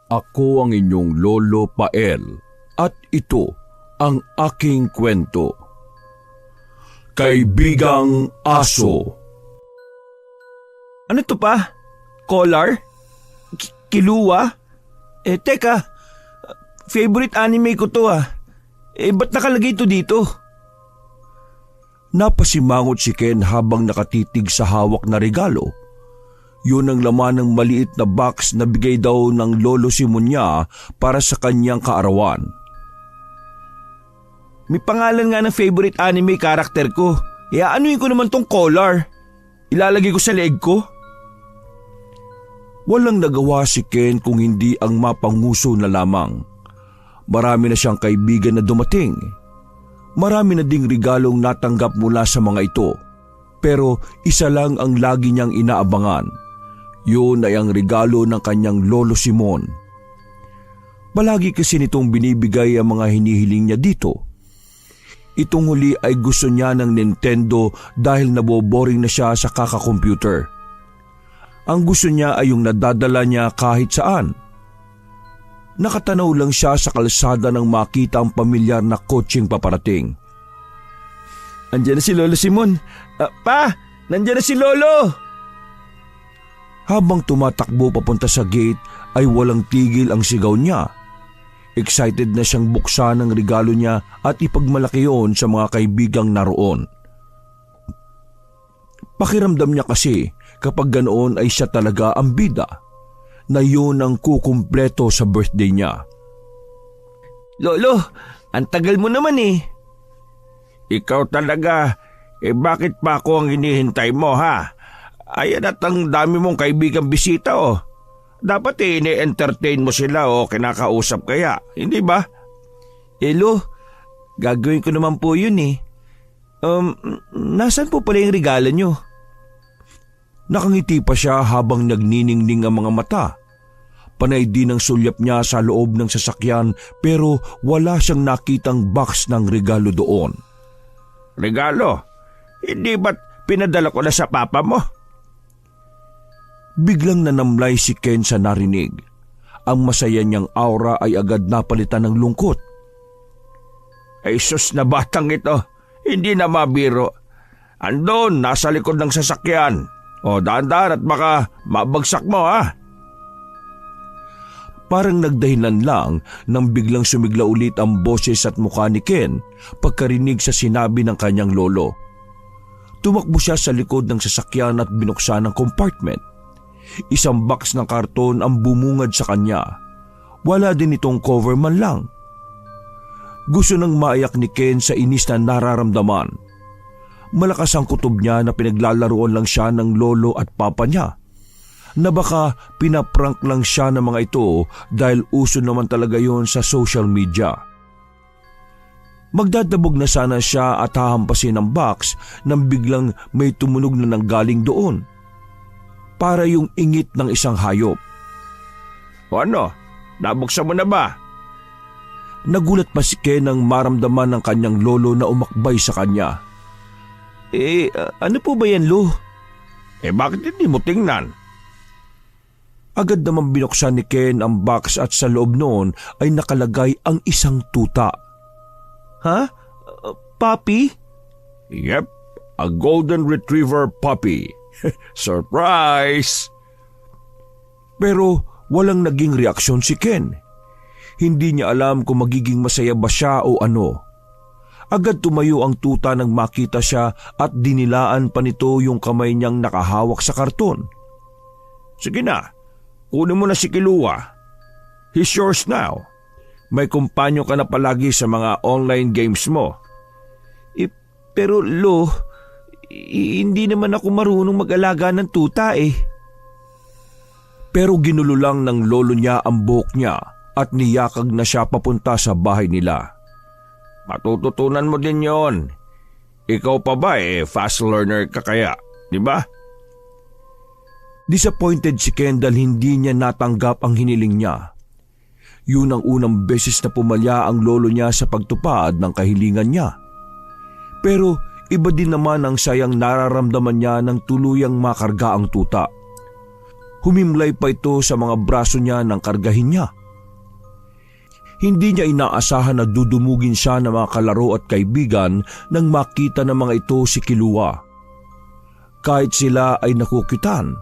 Ako ang inyong Lolo Pael at ito ang aking kwento. Kaibigang Aso. Ano to pa? Collar? Kilua? Teka. Favorite anime ko to ah. Ba't nakalagay to dito? Napasimangot si Ken habang nakatitig sa hawak na regalo. Yun ang laman ng maliit na box na bigay daw ng Lolo Simon niya para sa kanyang kaarawan. May pangalan nga ng favorite anime character ko. Aanuin ko naman tong collar. Ilalagay ko sa leeg ko. Walang nagawa si Ken kung hindi ang mapanguso na lamang. Marami na siyang kaibigan na dumating. Marami na ding regalong natanggap mula sa mga ito. Pero isa lang ang lagi niyang inaabangan. Yun ay ang regalo ng kanyang Lolo Simon. Palagi kasi nitong binibigay ang mga hinihiling niya dito. Itong huli ay gusto niya ng Nintendo dahil naboboring na siya sa kaka-computer. Ang gusto niya ay yung nadadala niya kahit saan. Nakatanaw lang siya sa kalsada nang makita ang pamilyar na kotseng paparating. Andiyan na si Lolo Simon. Pa! Nandiyan na si Lolo! Habang tumatakbo papunta sa gate ay walang tigil ang sigaw niya. Excited na siyang buksan ang regalo niya at ipagmalaki yon sa mga kaibigang naroon. Pakiramdam niya kasi kapag ganoon ay siya talaga ang bida, na yun ang kukumpleto sa birthday niya. Lolo, ang tagal mo naman eh. Ikaw talaga, bakit pa ako ang hinihintay mo ha? Ayan at ang dami mong kaibigang bisita oh. Dapat ini-entertain mo sila o kinakausap kaya, hindi ba? Lo, gagawin ko naman po yun eh. Nasaan po pala yung regalo nyo? Nakangiti pa siya habang nagniningning ang mga mata. Panay din ang sulyap niya sa loob ng sasakyan pero wala siyang nakitang box ng regalo doon. Regalo? Hindi ba't pinadala ko na sa papa mo? Biglang nanamlay si Ken sa narinig. Ang masaya niyang aura ay agad napalitan ng lungkot. Ay sus na batang ito, hindi na mabiro. Andon, nasa likod ng sasakyan. O dahan-dahan at baka mabagsak mo ha. Parang nagdahilan lang nang biglang sumigla ulit ang boses at mukha ni Ken pagkarinig sa sinabi ng kanyang lolo. Tumakbo siya sa likod ng sasakyan at binuksan ang compartment. Isang box ng karton ang bumungad sa kanya. Wala din itong cover man lang. Gusto nang maiyak ni Ken sa inis na nararamdaman. Malakas ang kutob niya na pinaglalaroan lang siya ng lolo at papa niya. Na baka pinaprank lang siya ng mga ito dahil uso naman talaga yon sa social media. Magdadabog na sana siya at hahampasin ang box nang biglang may tumunog na nanggaling doon. Para yung ingit ng isang hayop. O ano? Nabuksan mo na ba? Nagulat pa si Ken nang maramdaman ng kanyang lolo na umakbay sa kanya. Ano po ba yan, Lo? Bakit hindi mo tingnan? Agad naman binuksan ni Ken ang box at sa loob noon ay nakalagay ang isang tuta. Ha? Puppy? Yep, a golden retriever puppy. Surprise! Pero walang naging reaksyon si Ken. Hindi niya alam kung magiging masaya ba siya o ano. Agad tumayo ang tuta nang makita siya at dinilaan pa nito yung kamay niyang nakahawak sa karton. Sige na, kunin mo na si Kilua. He's yours now. May kumpanyo ka na palagi sa mga online games mo. Pero Lo, hindi naman ako marunong mag-alaga ng tuta eh. Pero ginulo lang ng lolo niya ang buhok niya at niyakag na siya papunta sa bahay nila. Matututunan mo din yon. Ikaw pa ba fast learner ka kaya, di ba? Disappointed si Kendall, hindi niya natanggap ang hiniling niya. Yun ang unang beses na pumalya ang lolo niya sa pagtupad ng kahilingan niya. Pero iba din naman ang sayang nararamdaman niya nang tuluyang makarga ang tuta. Humimlay pa ito sa mga braso niya nang kargahin niya. Hindi niya inaasahan na dudumugin siya ng mga kalaro at kaibigan nang makita ng mga ito si Kilua. Kahit sila ay nakukitan,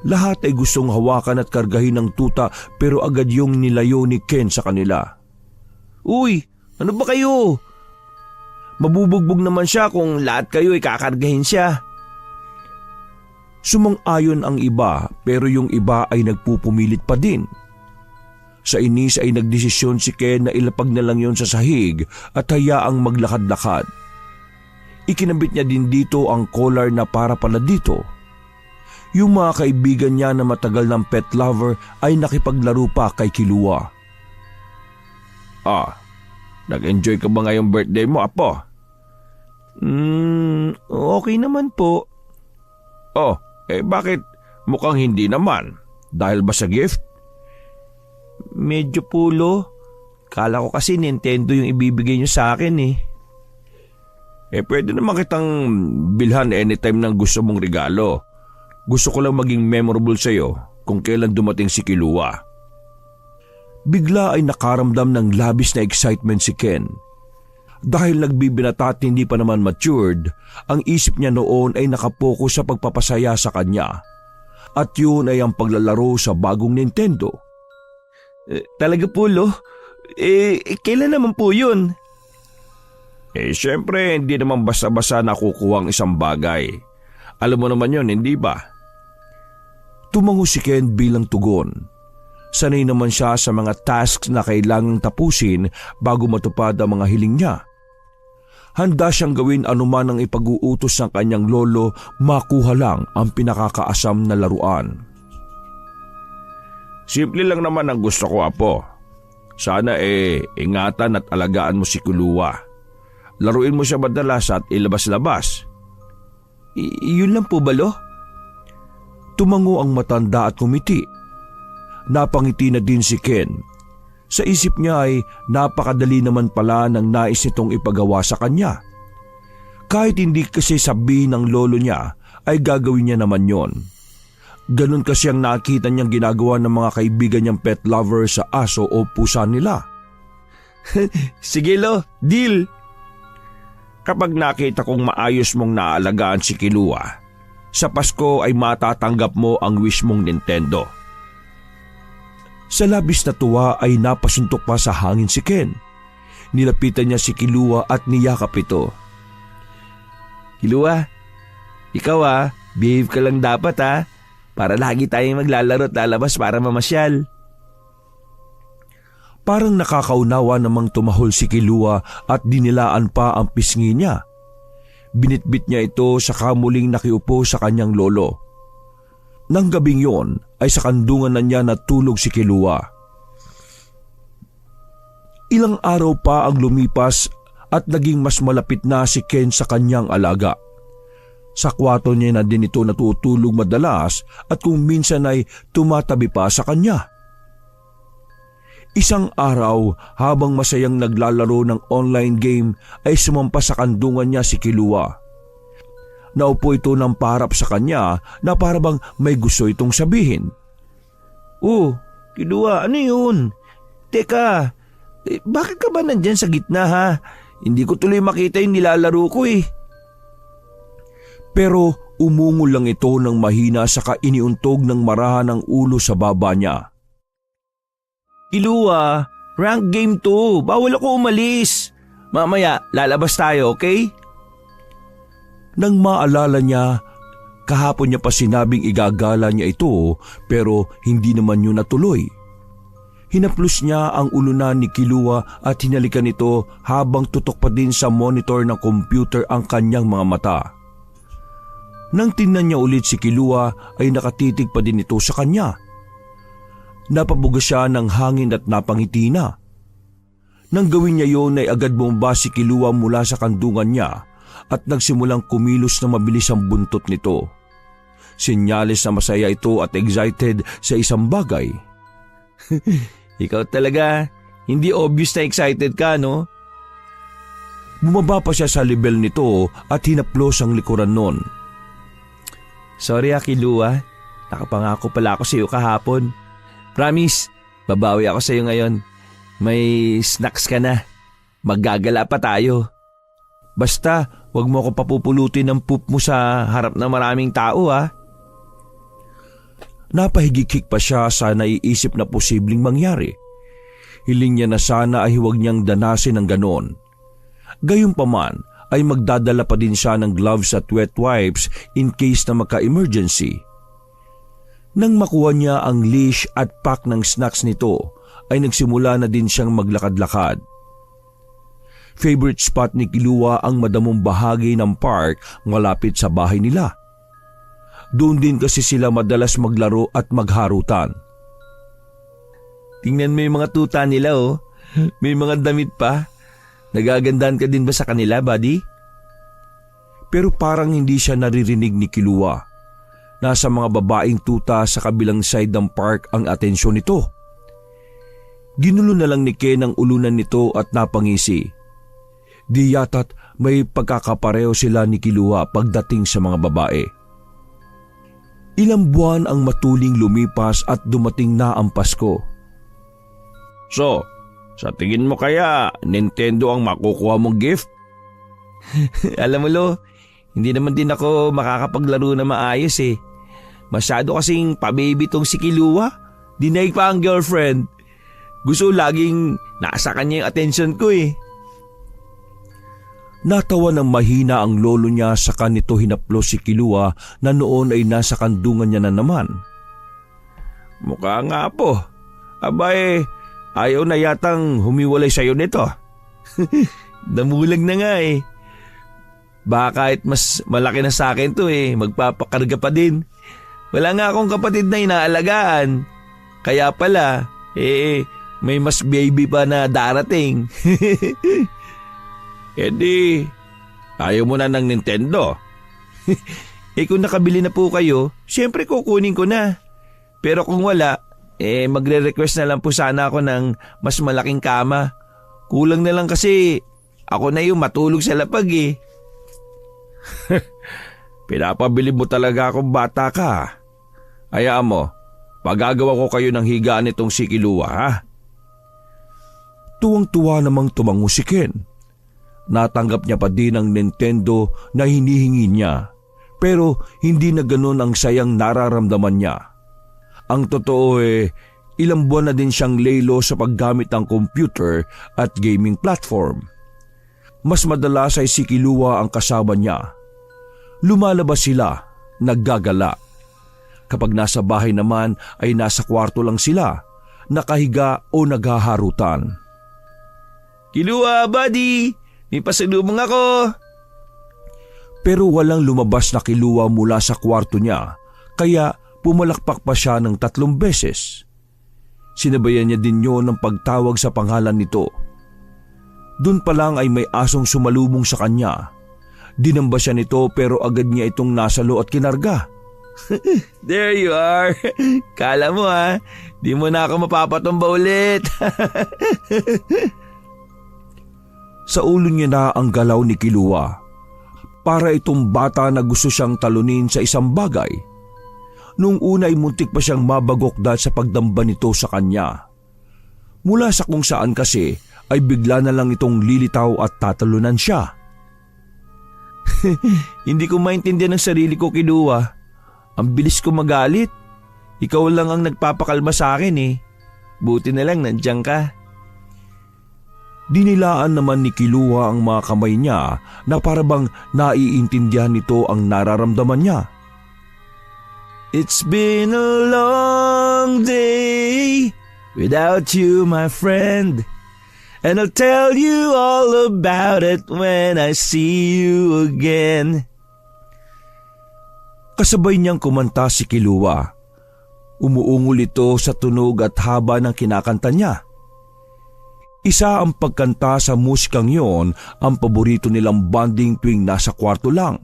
lahat ay gustong hawakan at kargahin ng tuta pero agad yung nilayo ni Ken sa kanila. Uy, ano ba kayo? Mabubugbog naman siya kung lahat kayo ay kakargahin siya. Sumang-ayon ang iba pero yung iba ay nagpupumilit pa din. Sa inis ay nagdesisyon si Ken na ilapag na lang yon sa sahig at hayaang maglakad-lakad. Ikinabit niya din dito ang collar na para pala dito. Yung mga kaibigan niya na matagal ng pet lover ay nakipaglaro pa kay Kilua. Nag-enjoy ka ba ngayong birthday mo, Apo? Okay naman po. Bakit mukhang hindi naman? Dahil ba sa gift? Medyo pulo. Kala ko kasi Nintendo yung ibibigay niyo sa akin eh. Pwede naman kitang bilhan anytime ng gusto mong regalo. Gusto ko lang maging memorable sa'yo kung kailan dumating si Kilua. Bigla ay nakaramdam ng labis na excitement si Ken. Dahil nagbibinata at hindi pa naman matured, ang isip niya noon ay nakapokus sa pagpapasaya sa kanya. At yun ay ang paglalaro sa bagong Nintendo. Talaga po, Lo? Kailan naman po yun? Siyempre, hindi naman basta-basta nakukuha ang isang bagay. Alam mo naman yun, hindi ba? Tumango si Ken bilang tugon. Sanay naman siya sa mga tasks na kailangang tapusin bago matupad ang mga hiling niya. Handa siyang gawin anuman ang ipag-uutos ng kanyang lolo, makuha lang ang pinakakaasam na laruan. Simple lang naman ang gusto ko, Apo. Sana ingatan at alagaan mo si Kilua. Laruin mo siya madalas at ilabas-labas. Yun lang po ba, Lo? Tumango ang matanda at kumiti. Napangiti na din si Ken. Sa isip niya ay napakadali naman pala ng nais nitong ipagawa sa kanya. Kahit hindi kasi sabihin ng lolo niya, ay gagawin niya naman yon. Ganun kasi ang nakita niyang ginagawa ng mga kaibigan niyang pet lover sa aso o pusa nila. Sige, Lo, deal! Kapag nakita kong maayos mong naalagaan si Kilua, sa Pasko ay matatanggap mo ang wish mong Nintendo. Sa labis na tuwa ay napasuntok pa sa hangin si Ken. Nilapitan niya si Kilua at niyakap ito. Kilua, ikaw behave ka lang dapat para lagi tayong maglalaro at lalabas para mamasyal. Parang nakakaunawa namang tumahol si Kilua at dinilaan pa ang pisngi niya. Binitbit niya ito sa kamuling nakiupo sa kanyang lolo. Nang gabing yon ay sa kandungan na niya natulog si Kilua. Ilang araw pa ang lumipas at naging mas malapit na si Ken sa kanyang alaga. Sa kwarto niya na din ito natutulog madalas at kung minsan ay tumatabi pa sa kanya. Isang araw habang masayang naglalaro ng online game ay sumampa sa kandungan niya si Kilua. Naupo ito ng paharap sa kanya na parabang may gusto itong sabihin. Kilua, ano yun? Teka, bakit ka ba nandyan sa gitna Hindi ko tuloy makita yung nilalaro ko Pero umungol lang ito ng mahina saka iniuntog ng marahan ng ulo sa baba niya. Kilua, rank game to. Bawal ako umalis. Mamaya, lalabas tayo, okay? Nang maalala niya, kahapon niya pa sinabing igagala niya ito pero hindi naman yun natuloy. Hinaplos niya ang ulunan ni Kilua at hinalikan ito habang tutok pa din sa monitor ng computer ang kanyang mga mata. Nang tingnan niya ulit si Kilua ay nakatitig pa din ito sa kanya. Napabuga siya ng hangin at napangiti na. Nang gawin niya yon ay agad bumaba si Kilua mula sa kandungan niya at nagsimulang kumilos na mabilis ang buntot nito. Senyales na masaya ito at excited sa isang bagay. Ikaw talaga, hindi obvious na excited ka, no? Bumaba pa siya sa level nito at hinaplos ang likuran nun. Sorry Kilua, Nakapangako pala ako sa iyo kahapon. Promise, babawi ako sa iyo ngayon. May snacks ka na. Maggagala pa tayo. Basta, wag mo ako papupulutin ng poop mo sa harap ng maraming tao ha. Napahigikik pa siya sa naiisip na posibleng mangyari. Hiling niya na sana ay huwag niyang danasin ng ganon. Gayunpaman ay magdadala pa din siya ng gloves at wet wipes in case na magka-emergency. Nang makuha niya ang leash at pack ng snacks nito, ay nagsimula na din siyang maglakad-lakad. Favorite spot ni Kilua ang madamong bahagi ng park malapit sa bahay nila. Doon din kasi sila madalas maglaro at magharutan. Tingnan mo yung mga tuta nila oh. May mga damit pa. Nagagandahan ka din ba sa kanila, buddy? Pero parang hindi siya naririnig ni Kilua. Nasa mga babaeng tuta sa kabilang side ng park ang atensyon nito. Ginulo na lang ni Ken ang ulunan nito at napangisi. Di yata't may pagkakapareho sila ni Kilua pagdating sa mga babae. Ilang buwan ang matuling lumipas at dumating na ang Pasko. So, sa tingin mo kaya Nintendo ang makukuha mong gift? Alam mo Lo, hindi naman din ako makakapaglaro na maayos eh. Masyado kasing pa-baby tong si Kilua. Dinaig pa ang girlfriend. Gusto laging nasa kanya yung attention ko eh. Natawa ng mahina ang lolo niya sa kanito hinaplos si Kilua na noon ay nasa kandungan niya na naman. Mukha nga po. Abay, ayaw na yatang humiwalay sa'yo nito. Namulag na nga eh. Baka kahit mas malaki na sa akin to eh, magpapakarga pa din. Wala nga akong kapatid na inaalagaan. Kaya pala, may mas baby pa na darating. Di, ayaw mo na ng Nintendo. Kung nakabili na po kayo, syempre kukunin ko na. Pero kung wala, magre-request na lang po sana ako ng mas malaking kama. Kulang na lang kasi ako na yung matulog sa lapag eh. Pinapabili mo talaga akong bata ka. Hayaan mo, pagagawa ko kayo ng higaan nitong si Kilua ha. Tuwang-tuwa namang tumango si Ken. Natanggap niya pa din ang Nintendo na hinihingi niya, pero hindi na ganun ang sayang nararamdaman niya. Ang totoo ilang buwan na din siyang lelo sa paggamit ng computer at gaming platform. Mas madalas ay si Kilua ang kasama niya. Lumalabas sila, naggagala. Kapag nasa bahay naman ay nasa kwarto lang sila, nakahiga o naghaharutan. Kilua, buddy! May pasalubong ako! Pero walang lumabas na Kilua mula sa kwarto niya, kaya pumalakpak pa siya ng 3 beses. Sinabayan niya din yun ng pagtawag sa pangalan nito. Doon pa lang ay may asong sumalubong sa kanya. Dinamba siya nito pero agad niya itong nasalo at kinarga. There you are! Kala mo ha, di mo na ako mapapatumba ulit. Sa ulo niya na ang galaw ni Kilua. Para itong bata na gusto siyang talunin sa isang bagay. Noong una ay muntik pa siyang mabagok dahil sa pagdamba nito sa kanya. Mula sa kung saan kasi ay bigla na lang itong lilitaw at tatalunan siya. Hindi ko maintindihan ang sarili ko, Kilua. Ang bilis ko magalit. Ikaw lang ang nagpapakalma sa akin eh. Buti na lang nandiyan ka. Dinilaan naman ni Kilua ang mga kamay niya na parabang naiintindihan nito ang nararamdaman niya. It's been a long day without you, my friend. And I'll tell you all about it when I see you again. Kasabay niyang kumanta si Kilua. Umuungol ito sa tunog at haba ng kinakanta niya. Isa ang pagkanta sa musikang yon ang paborito nilang bonding tuwing nasa kwarto lang.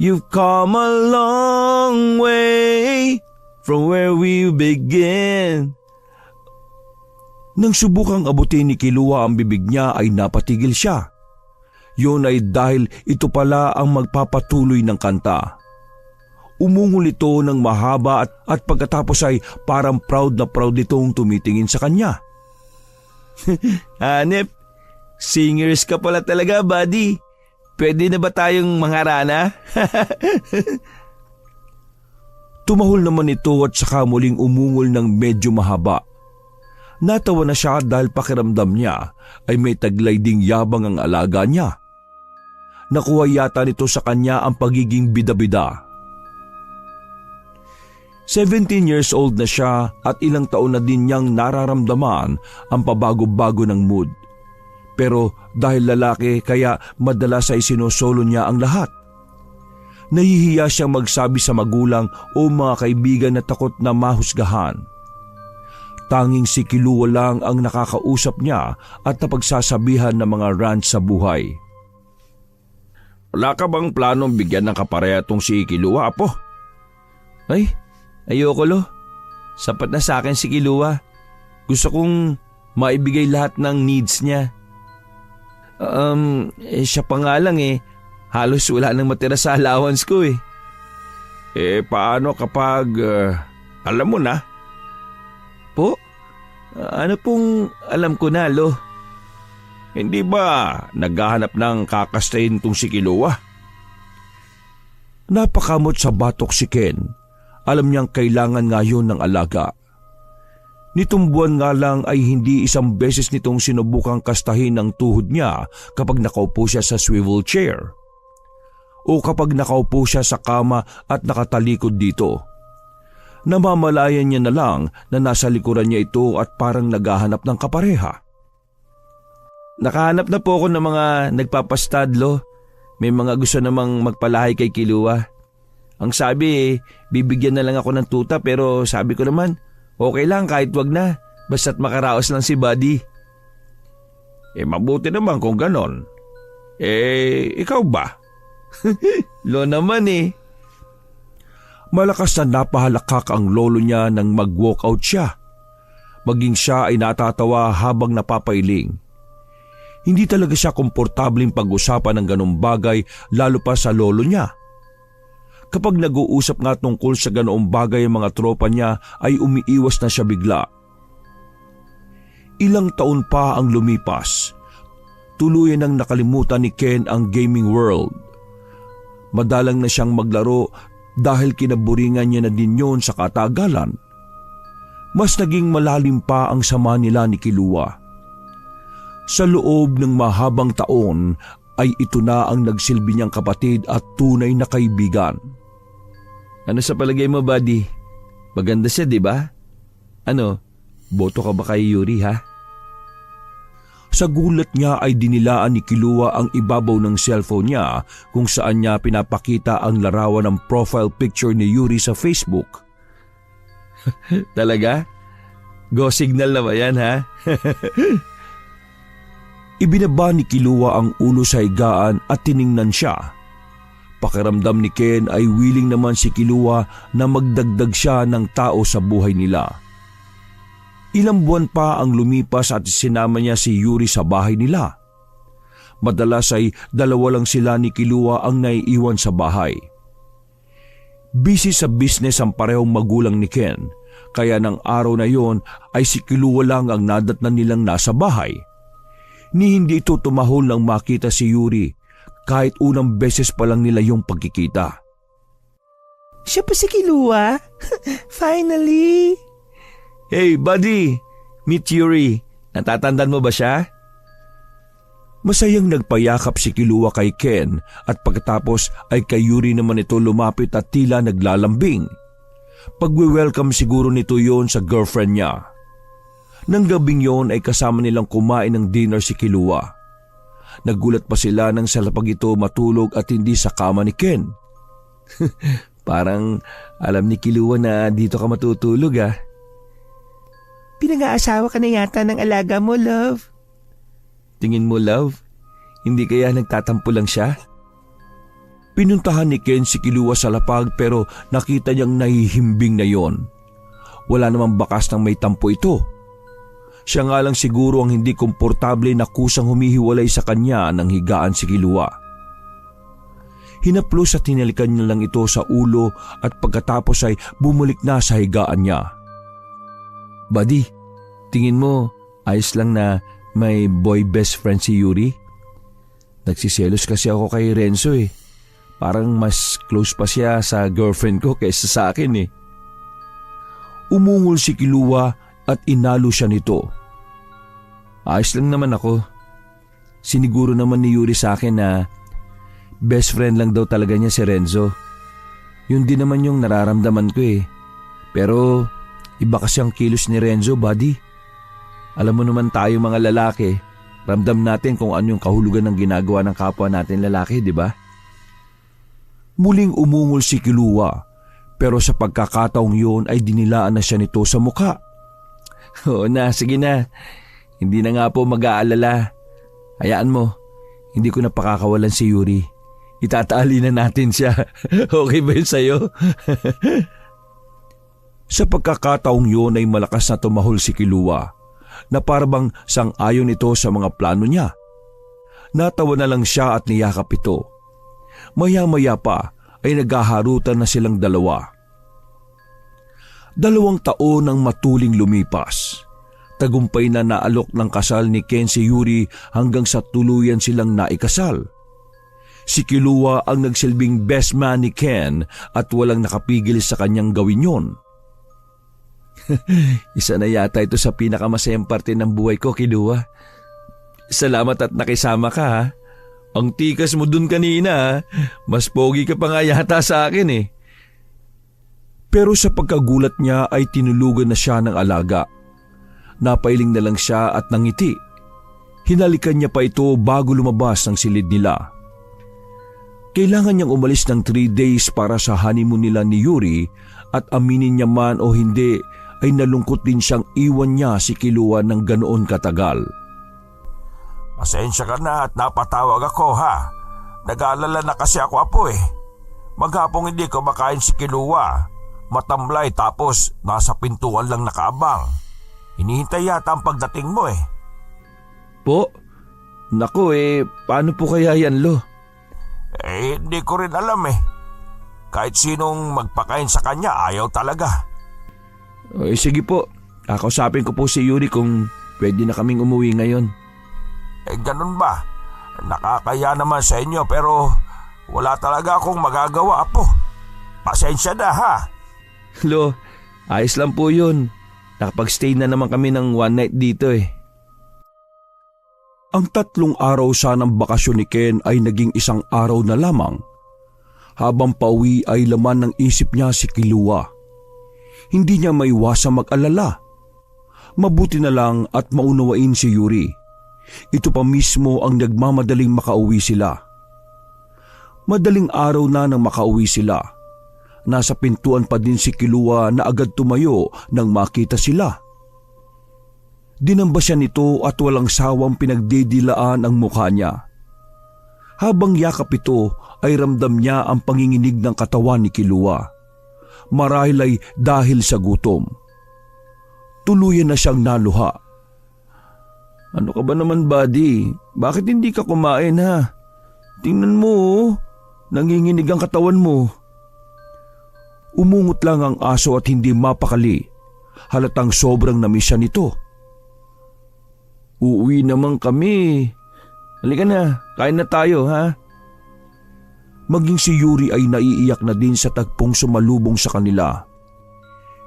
You've come a long way from where we began. Nang subukang abutin ni Kilua ang bibig niya ay napatigil siya. Yun ay dahil ito pala ang magpapatuloy ng kanta. Umungol ito ng mahaba at pagkatapos ay parang proud na proud itong tumitingin sa kanya. Hanep, singers ka pala talaga, buddy. Pwede na ba tayong mangarana? Tumahol naman ito at saka muling umungol ng medyo mahaba. Natawa na siya dahil pakiramdam niya ay may taglay ding yabang ang alaga niya. Nakuha yata nito sa kanya ang pagiging bida-bida. 17 years old na siya at ilang taon na din niyang nararamdaman ang pabago-bago ng mood. Pero dahil lalaki kaya madalas ay sinosolo niya ang lahat. Nahihiya siyang magsabi sa magulang o mga kaibigan na takot na mahusgahan. Tanging si Kilua lang ang nakakausap niya at napagsasabihan ng mga rants sa buhay. Wala ka bang planong bigyan ng kapareha tong si Kilua, apo? Ay, ayoko lo. Sapat na sa akin si Kilua. Gusto kong maibigay lahat ng needs niya. Siya pa nga lang halos wala nang matira sa allowance ko . Paano kapag, alam mo na? Po? Ano pong alam ko na, lo? Hindi ba naghahanap ng kakastayin tong si Kilua? Napakamot sa batok si Ken. Alam niyang kailangan ngayon ng alaga. Nitong buwan nga lang ay hindi isang beses nitong sinubukang kastahin ang tuhod niya kapag nakaupo siya sa swivel chair. O kapag nakaupo siya sa kama at nakatalikod dito. Namamalayan niya na lang na nasa likuran niya ito at parang naghahanap ng kapareha. Nakahanap na po ako ng mga nagpapastadlo. May mga gusto namang magpalahay kay Kilua. Ang sabi bibigyan na lang ako ng tuta pero sabi ko naman, okay lang kahit wag na, basta't makaraos lang si Buddy. Mabuti naman kung ganon. Ikaw ba? Lo naman Malakas na napahalakak ang lolo niya nang mag-walkout siya. Maging siya ay natatawa habang napapailing. Hindi talaga siya komportableng pag-usapan ng ganong bagay lalo pa sa lolo niya. Kapag nag-uusap nga tungkol sa ganoong bagay ang mga tropa niya ay umiiwas na siya bigla. Ilang taon pa ang lumipas. Tuluyan nang nakalimutan ni Ken ang gaming world. Madalang na siyang maglaro dahil kinaburingan niya na din yon sa katagalan. Mas naging malalim pa ang sama nila ni Kilua. Sa loob ng mahabang taon ay ito na ang nagsilbi niyang kapatid at tunay na kaibigan. Ano sa palagay mo, Buddy? Maganda siya, di ba? Ano, boto ka ba kay Yuri, ha? Sa gulat niya ay dinilaan ni Kilua ang ibabaw ng cellphone niya kung saan niya pinapakita ang larawan ng profile picture ni Yuri sa Facebook. Talaga? Go signal na ba yan, ha? Ibinaba ni Kilua ang ulo sa higaan at tiningnan siya. Pakiramdam ni Ken ay willing naman si Kilua na magdagdag siya ng tao sa buhay nila. Ilang buwan pa ang lumipas at sinama niya si Yuri sa bahay nila. Madalas ay dalawa lang sila ni Kilua ang naiiwan sa bahay. Busy sa business ang parehong magulang ni Ken, kaya ng araw na yon ay si Kilua lang ang nadatnan nilang nasa bahay. Ni hindi ito tumahol nang makita si Yuri kahit unang beses pa lang nila yung pagkikita. Siya pa si Kilua? Finally! Hey, buddy! Meet Yuri. Natatandaan mo ba siya? Masayang nagpayakap si Kilua kay Ken at pagkatapos ay kay Yuri naman ito lumapit at tila naglalambing. Pagwe-welcome siguro nito yon sa girlfriend niya. Nang gabing yon ay kasama nilang kumain ng dinner si Kilua. Nagulat pa sila nang sa lapag ito matulog at hindi sa kama ni Ken. Parang alam ni Kilua na dito ka matutulog Pinang-aasawa ka na yata ng alaga mo, love. Tingin mo, love? Hindi kaya nagtatampo lang siya? Pinuntahan ni Ken si Kilua sa lapag pero nakita niyang nahihimbing na yon. Wala namang bakas ng may tampo ito. Siya nga lang siguro ang hindi komportable na kusang humihiwalay sa kanya ng higaan si Kilua. Hinaplos at hinalikan niya lang ito sa ulo at pagkatapos ay bumalik na sa higaan niya. Buddy, tingin mo ayos lang na may boy best friend si Yuri? Nagsiselos kasi ako kay Renzo eh. Parang mas close pa siya sa girlfriend ko kaysa sa akin eh. Umungol si Kilua at inalo siya nito. Ayos lang naman ako. Siniguro naman ni Yuri sa akin na best friend lang daw talaga niya si Renzo. Yun din naman yung nararamdaman ko eh. Pero iba kasi ang kilos ni Renzo, buddy. Alam mo naman tayo mga lalaki, ramdam natin kung ano yung kahulugan ng ginagawa ng kapwa natin lalaki, di ba? Muling umungol si Kilua, pero sa pagkakataong yun ay dinilaan na siya nito sa mukha. Oo na, sige na. Hindi na nga po mag-aalala. Hayaan mo, hindi ko na pakakawalan si Yuri. Itatali na natin siya. Okay ba yun sa'yo? Sa pagkakataong yun ay malakas na tumahol si Kilua na parabang sang-ayon ito sa mga plano niya. Natawa na lang siya at niyakap ito. Maya-maya pa ay naghaharutan na silang dalawa. 2 taon ang matuling lumipas. Tagumpay na naalok ng kasal ni Ken si Yuri hanggang sa tuluyan silang naikasal. Si Kilua ang nagsilbing best man ni Ken at walang nakapigil sa kanyang gawin yon. Isa na yata ito sa pinakamasayang parte ng buhay ko, Kilua. Salamat at nakisama ka ha. Ang tikas mo dun kanina ha. Mas pogi ka pa nga yata sa akin eh. Pero sa pagkagulat niya ay tinulugan na siya ng alaga. Napailing na lang siya at nangiti. Hinalikan niya pa ito bago lumabas ng silid nila. Kailangan niyang umalis ng 3 days para sa honeymoon nila ni Yuri at aminin niya man o hindi ay nalungkot din siyang iwan niya si Kilua ng ganoon katagal. Pasensya ka na at napatawag ako ha. Nag-aalala na kasi ako apo eh. Maghapong hindi ko makain si Kilua. Matamlay tapos nasa pintuan lang nakaabang. Hinihintay yata ang pagdating mo eh. Po? Naku paano po kaya yan lo? Hindi ko rin alam eh. Kahit sinong magpakain sa kanya ayaw talaga. Sige po, kakausapin ko po si Yuri kung pwede na kaming umuwi ngayon. Ganun ba? Nakakaya naman sa inyo pero wala talaga akong magagawa apo. Pasensya na ha. Lo, ayos lang po yun. Nakapag-stay na naman kami ng 1 night dito eh. Ang 3 araw sa ng bakasyon ni Ken ay naging 1 araw na lamang. Habang pauwi ay laman ng isip niya si Kilua. Hindi niya maiwasang mag-alala. Mabuti na lang at maunawain si Yuri. Ito pa mismo ang nagmamadaling makauwi sila. Madaling araw na nang makauwi sila. Nasa pintuan pa din si Kilua na agad tumayo nang makita sila. Dinamba siya nito at walang sawang pinagdidilaan ang mukha niya. Habang yakap ito ay ramdam niya ang panginginig ng katawan ni Kilua. Marahil ay dahil sa gutom. Tuluyan na siyang naluha. Ano ka ba naman, buddy? Bakit hindi ka kumain ha? Tingnan mo nanginginig ang katawan mo. Umungot lang ang aso at hindi mapakali. Halatang sobrang namiss siya nito. Uuwi naman kami. Halika na, kain na tayo ha? Maging si Yuri ay naiiyak na din sa tagpong sumalubong sa kanila.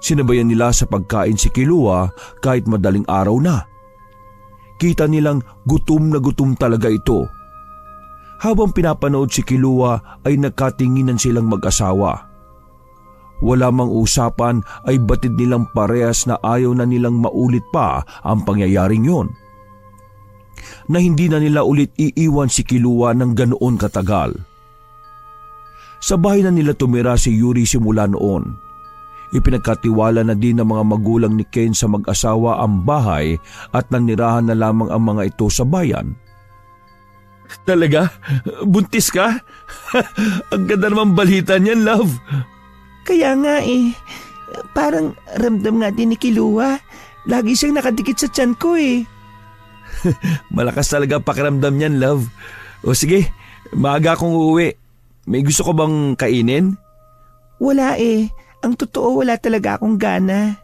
Sinabayan nila sa pagkain si Kilua kahit madaling araw na. Kita nilang gutom na gutom talaga ito. Habang pinapanood si Kilua ay nagkatinginan silang mag-asawa. Wala mang usapan ay batid nilang parehas na ayaw na nilang maulit pa ang pangyayaring yon. Na hindi na nila ulit iiwan si Kilua ng ganoon katagal. Sa bahay na nila tumira si Yuri simula noon. Ipinagkatiwala na din ng mga magulang ni Ken sa mag-asawa ang bahay at nanirahan na lamang ang mga ito sa bayan. Talaga? Buntis ka? Ang ganda naman balita niyan, love. Kaya nga parang ramdam nga din ni Kilua. Lagi siyang nakadikit sa tiyan ko Malakas talaga pakiramdam niyan, love. O sige, maaga akong uuwi. May gusto ko bang kainin? Wala eh. Ang totoo, wala talaga akong gana.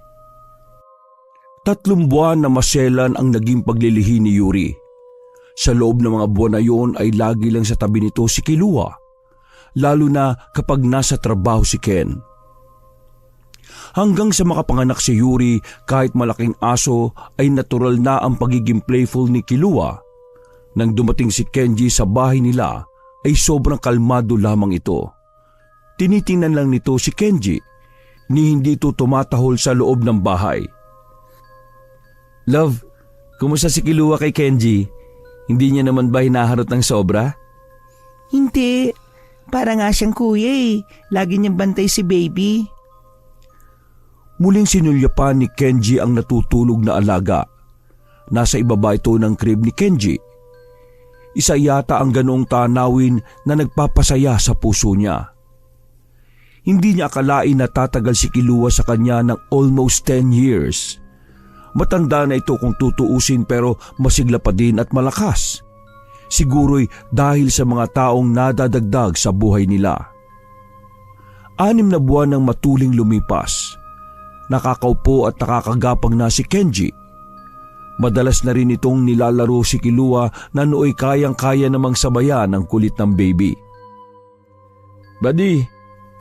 3 buwan na maselan ang naging paglilihi ni Yuri. Sa loob ng mga buwan na yon ay lagi lang sa tabi nito si Kilua, lalo na kapag nasa trabaho si Ken. Hanggang sa makapanganak si Yuri, kahit malaking aso ay natural na ang pagiging playful ni Kilua. Nang dumating si Kenji sa bahay nila ay sobrang kalmado lamang ito. Tinitingnan lang nito si Kenji ni hindi ito tumatahol sa loob ng bahay. Love, kumusta si Kilua kay Kenji? Hindi niya naman ba hinaharot ng sobra? Hindi. Para nga siyang kuya eh. Lagi niyang bantay si baby. Muling sinulyapan ni Kenji ang natutulog na alaga. Nasa ibaba ito ng crib ni Kenji. Isa yata ang ganoong tanawin na nagpapasaya sa puso niya. Hindi niya akalain na tatagal si Kilua sa kanya ng almost 10 years. Matanda na ito kung tutuusin pero masigla pa din at malakas. Siguro'y dahil sa mga taong nadadagdag sa buhay nila. 6 na buwan ng matuling lumipas. Nakakaupo at nakakagapang na si Kenji. Madalas na rin itong nilalaro si Kilua na nooy kayang-kaya namang sabayan ang kulit ng baby. Buddy,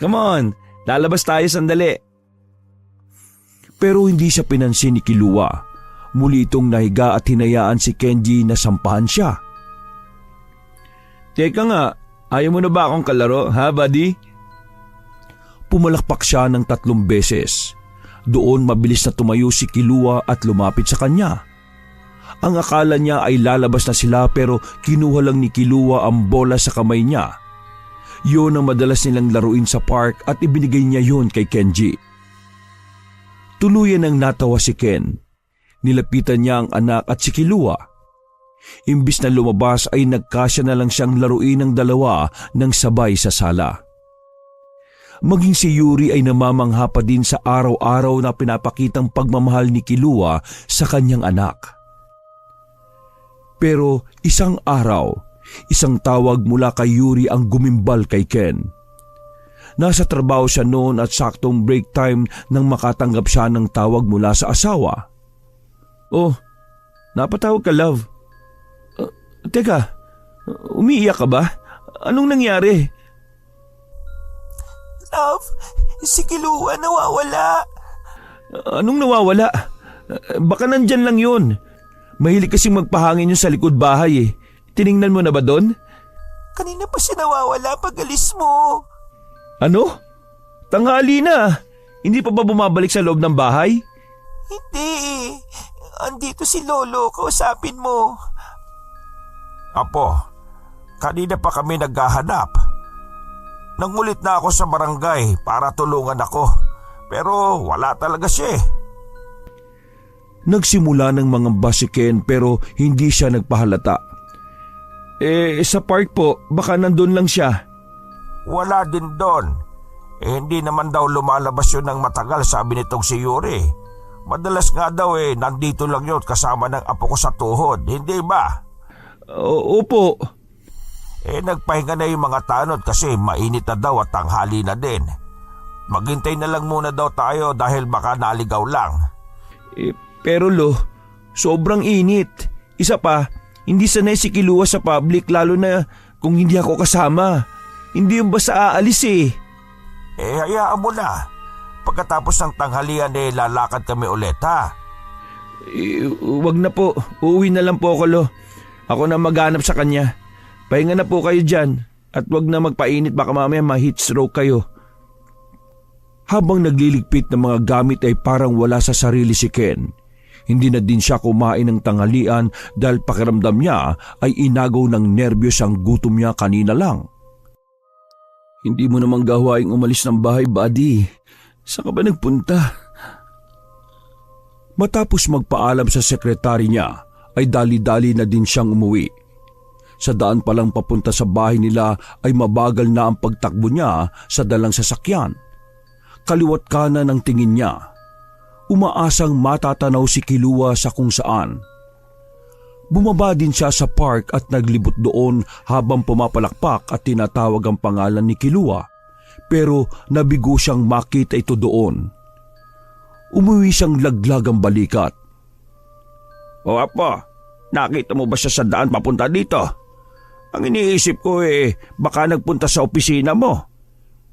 come on, lalabas tayo sandali. Pero hindi siya pinansin ni Kilua. Muli itong nahiga at hinayaan si Kenji na sampahan siya. Teka nga, ayaw mo na ba akong kalaro, ha buddy? Pumalakpak siya ng 3 beses. Doon mabilis na tumayo si Kilua at lumapit sa kanya. Ang akala niya ay lalabas na sila pero kinuha lang ni Kilua ang bola sa kamay niya. Yun ang madalas nilang laruin sa park at ibinigay niya yun kay Kenji. Tuluyan ang natawa si Ken. Nilapitan niya ang anak at si Kilua. Imbis na lumabas ay nagkasya na lang siyang laruin ng dalawa ng sabay sa sala. Maging si Yuri ay namamangha pa din sa araw-araw na pinapakitang pagmamahal ni Kilua sa kanyang anak. Pero isang araw, isang tawag mula kay Yuri ang gumimbal kay Ken. Nasa trabaho siya noon at saktong break time nang makatanggap siya ng tawag mula sa asawa. Oh, napatawag ka, love. Teka, umiiyak ka ba? Anong nangyari? Love, si Kilua nawawala. Anong nawawala? Baka nandyan lang yun. Mahilig kasing magpahangin yun sa likod bahay eh. Tiningnan mo na ba doon? Kanina pa siya nawawala pag alis mo. Ano? Tanghali na. Hindi pa ba bumabalik sa loob ng bahay? Hindi eh. Andito si Lolo, kausapin mo. Apo, kanina pa kami naghahanap. Nangulit na ako sa barangay para tulungan ako. Pero wala talaga siya eh. Nagsimula ng mga si Ken pero hindi siya nagpahalata. Sa park po, baka nandun lang siya. Wala din doon. Hindi naman daw lumalabas yun ng matagal, sabi nitong si Yuri. Madalas nga daw nandito lang yun kasama ng apo ko sa tuhod, hindi ba? Opo. Nagpahinga na yung mga tanod kasi mainit na daw at tanghali na din. Maghintay na lang muna daw tayo dahil baka naligaw lang. Pero lo, sobrang init. Isa pa, hindi sanay si Kilua sa public lalo na kung hindi ako kasama. Hindi yung basta aalis eh. Hayaan mo na. Pagkatapos ng tanghalian lalakad kami ulit ha. Wag na po, uuwi na lang po ako lo. Ako na maghanap sa kanya. Pahinga na po kayo dyan at wag na magpainit baka mamaya ma-heat stroke kayo. Habang nagliligpit ng mga gamit ay parang wala sa sarili si Ken. Hindi na din siya kumain ng tanghalian dahil pakiramdam niya ay inagaw ng nerbiyos ang gutom niya kanina lang. Hindi mo namang gawaing umalis ng bahay, buddy. Saan ka ba nagpunta? Matapos magpaalam sa sekretary niya ay dali-dali na din siyang umuwi. Sa daan palang papunta sa bahay nila ay mabagal na ang pagtakbo niya sa dalang sasakyan. Kaliwat kanan ang tingin niya. Umaasang matatanaw si Kilua sa kung saan. Bumaba din siya sa park at naglibot doon habang pumapalakpak at tinatawag ang pangalan ni Kilua, pero nabigo siyang makita ito doon. Umuwi siyang laglag ang balikat. O apo, nakita mo ba siya sa daan papunta dito? Ang iniisip ko baka nagpunta sa opisina mo.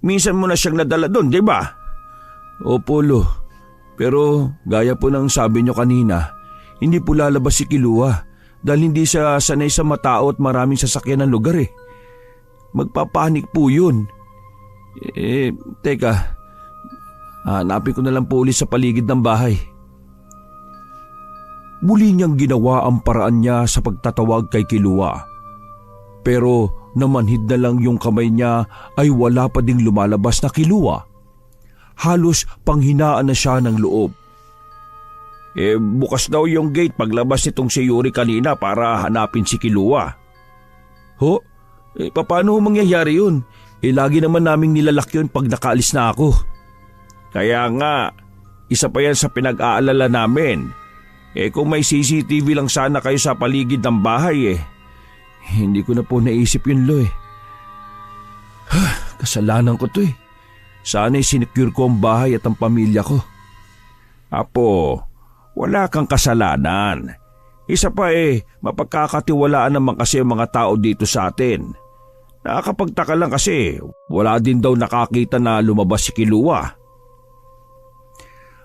Minsan mo na siyang nadala doon, di ba? Opo, Lo. Pero gaya po ng sabi niyo kanina, hindi po lalabas si Kilua dahil hindi siya sanay sa matao at maraming sasakyan ng lugar eh. Magpapanik po yun. Teka, hanapin ko na lang po ulit sa paligid ng bahay. Muli niyang ginawa ang paraan niya sa pagtatawag kay Kilua. Pero namanhid na lang yung kamay niya ay wala pa ding lumalabas na Kilua. Halos panghinaan na siya ng loob. Bukas daw yung gate paglabas nitong si Yuri kanina para hanapin si Kilua. Ho? Paano mangyayari yun? Lagi naman naming nilalak yun pag nakaalis na ako. Kaya nga, isa pa yan sa pinag-aalala namin. Kung may CCTV lang sana kayo sa paligid ng bahay Hindi ko na po naisip yun, Lo Kasalanan ko to Sana'y sinecure ko ang bahay at ang pamilya ko. Apo, wala kang kasalanan. Isa pa mapagkakatiwalaan naman kasi ang mga tao dito sa atin. Nakakapagtaka lang kasi wala din daw nakakita na lumabas si Kilua.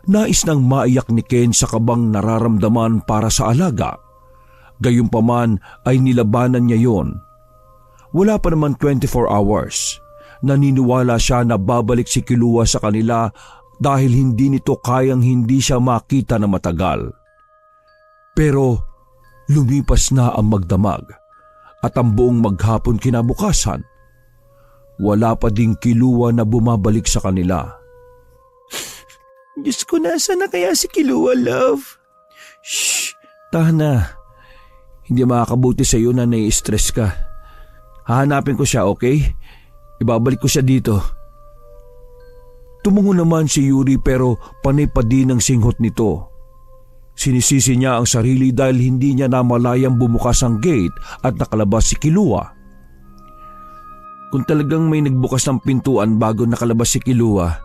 Nais nang maiyak ni Ken sa kabang nararamdaman para sa alaga. Gayunpaman ay nilabanan niya yon. Wala pa naman 24 hours. Naniniwala siya na babalik si Kilua sa kanila dahil hindi nito kayang hindi siya makita na matagal. Pero lumipas na ang magdamag at ang buong maghapon kinabukasan. Wala pa ding Kilua na bumabalik sa kanila. Diyos ko, nasa na kaya si Kilua, love? Shh! Tahan na. Hindi makakabuti sa iyo na nai-stress ka. Hahanapin ko siya, okay? Ibabalik ko siya dito. Tumungo naman si Yuri pero panay pa din ang singhot nito. Sinisisi niya ang sarili dahil hindi niya namalayang bumukas ang gate at nakalabas si Kilua. Kung talagang may nagbukas ng pintuan bago nakalabas si Kilua,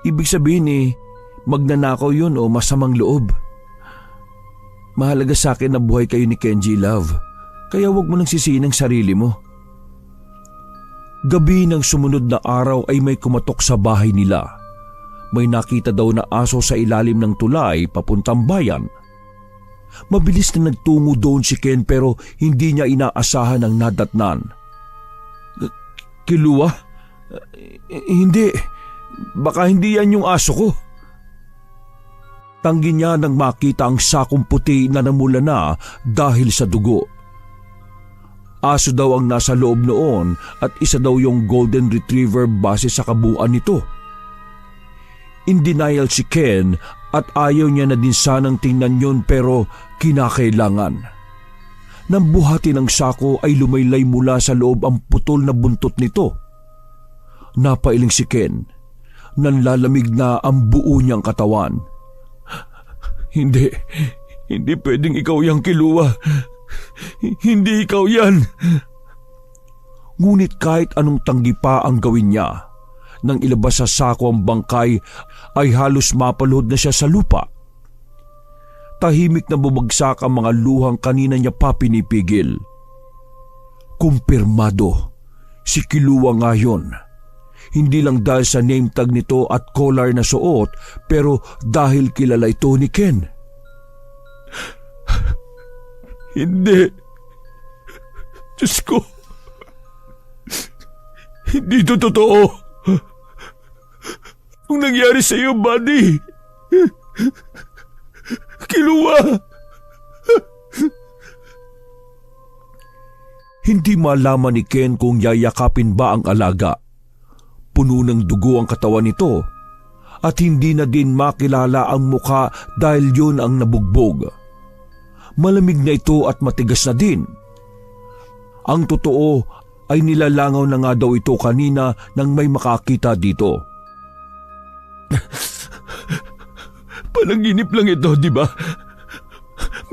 ibig sabihin magnanakaw yun o masamang loob. Mahalaga sa akin na buhay kayo ni Kenji, love. Kaya wag mo nang sisihin ang sarili mo. Gabi ng sumunod na araw ay may kumatok sa bahay nila. May nakita daw na aso sa ilalim ng tulay papuntang bayan. Mabilis na nagtungo doon si Ken pero hindi niya inaasahan ang nadatnan. Kilua? Hindi. Baka hindi yan yung aso ko. Tanggi niya nang makita ang sakong puti na namula na dahil sa dugo. Aso daw ang nasa loob noon at isa daw yung golden retriever base sa kabuuan nito. In denial si Ken at ayaw niya na din sanang tingnan yun pero kinakailangan. Nang buhati ng sako ay lumaylay mula sa loob ang putol na buntot nito. Napailing si Ken. Nanlalamig na ang buo niyang katawan. Hindi pwedeng ikaw yang Kilua. Hindi ikaw yan. Ngunit kahit anong tanggi pa ang gawin niya, nang ilabas sa sako ang bangkay ay halos mapalod na siya sa lupa. Tahimik na bumagsak ang mga luhang kanina niya pa pinipigil. Kumpirmado, si Kilua nga yun. Hindi lang dahil sa name tag nito at collar na suot, pero dahil kilala ito ni Ken. Hindi. Diyos ko. Hindi ito totoo. Ang nangyari sa iyo, buddy. Kilua. Hindi malaman ni Ken kung yayakapin ba ang alaga. Puno ng dugo ang katawan nito at hindi na din makilala ang muka dahil yun ang nabugbog. Malamig na ito at matigas na din. Ang totoo ay nilalangaw na nga daw ito kanina nang may makakita dito. Panaginip lang ito, di ba?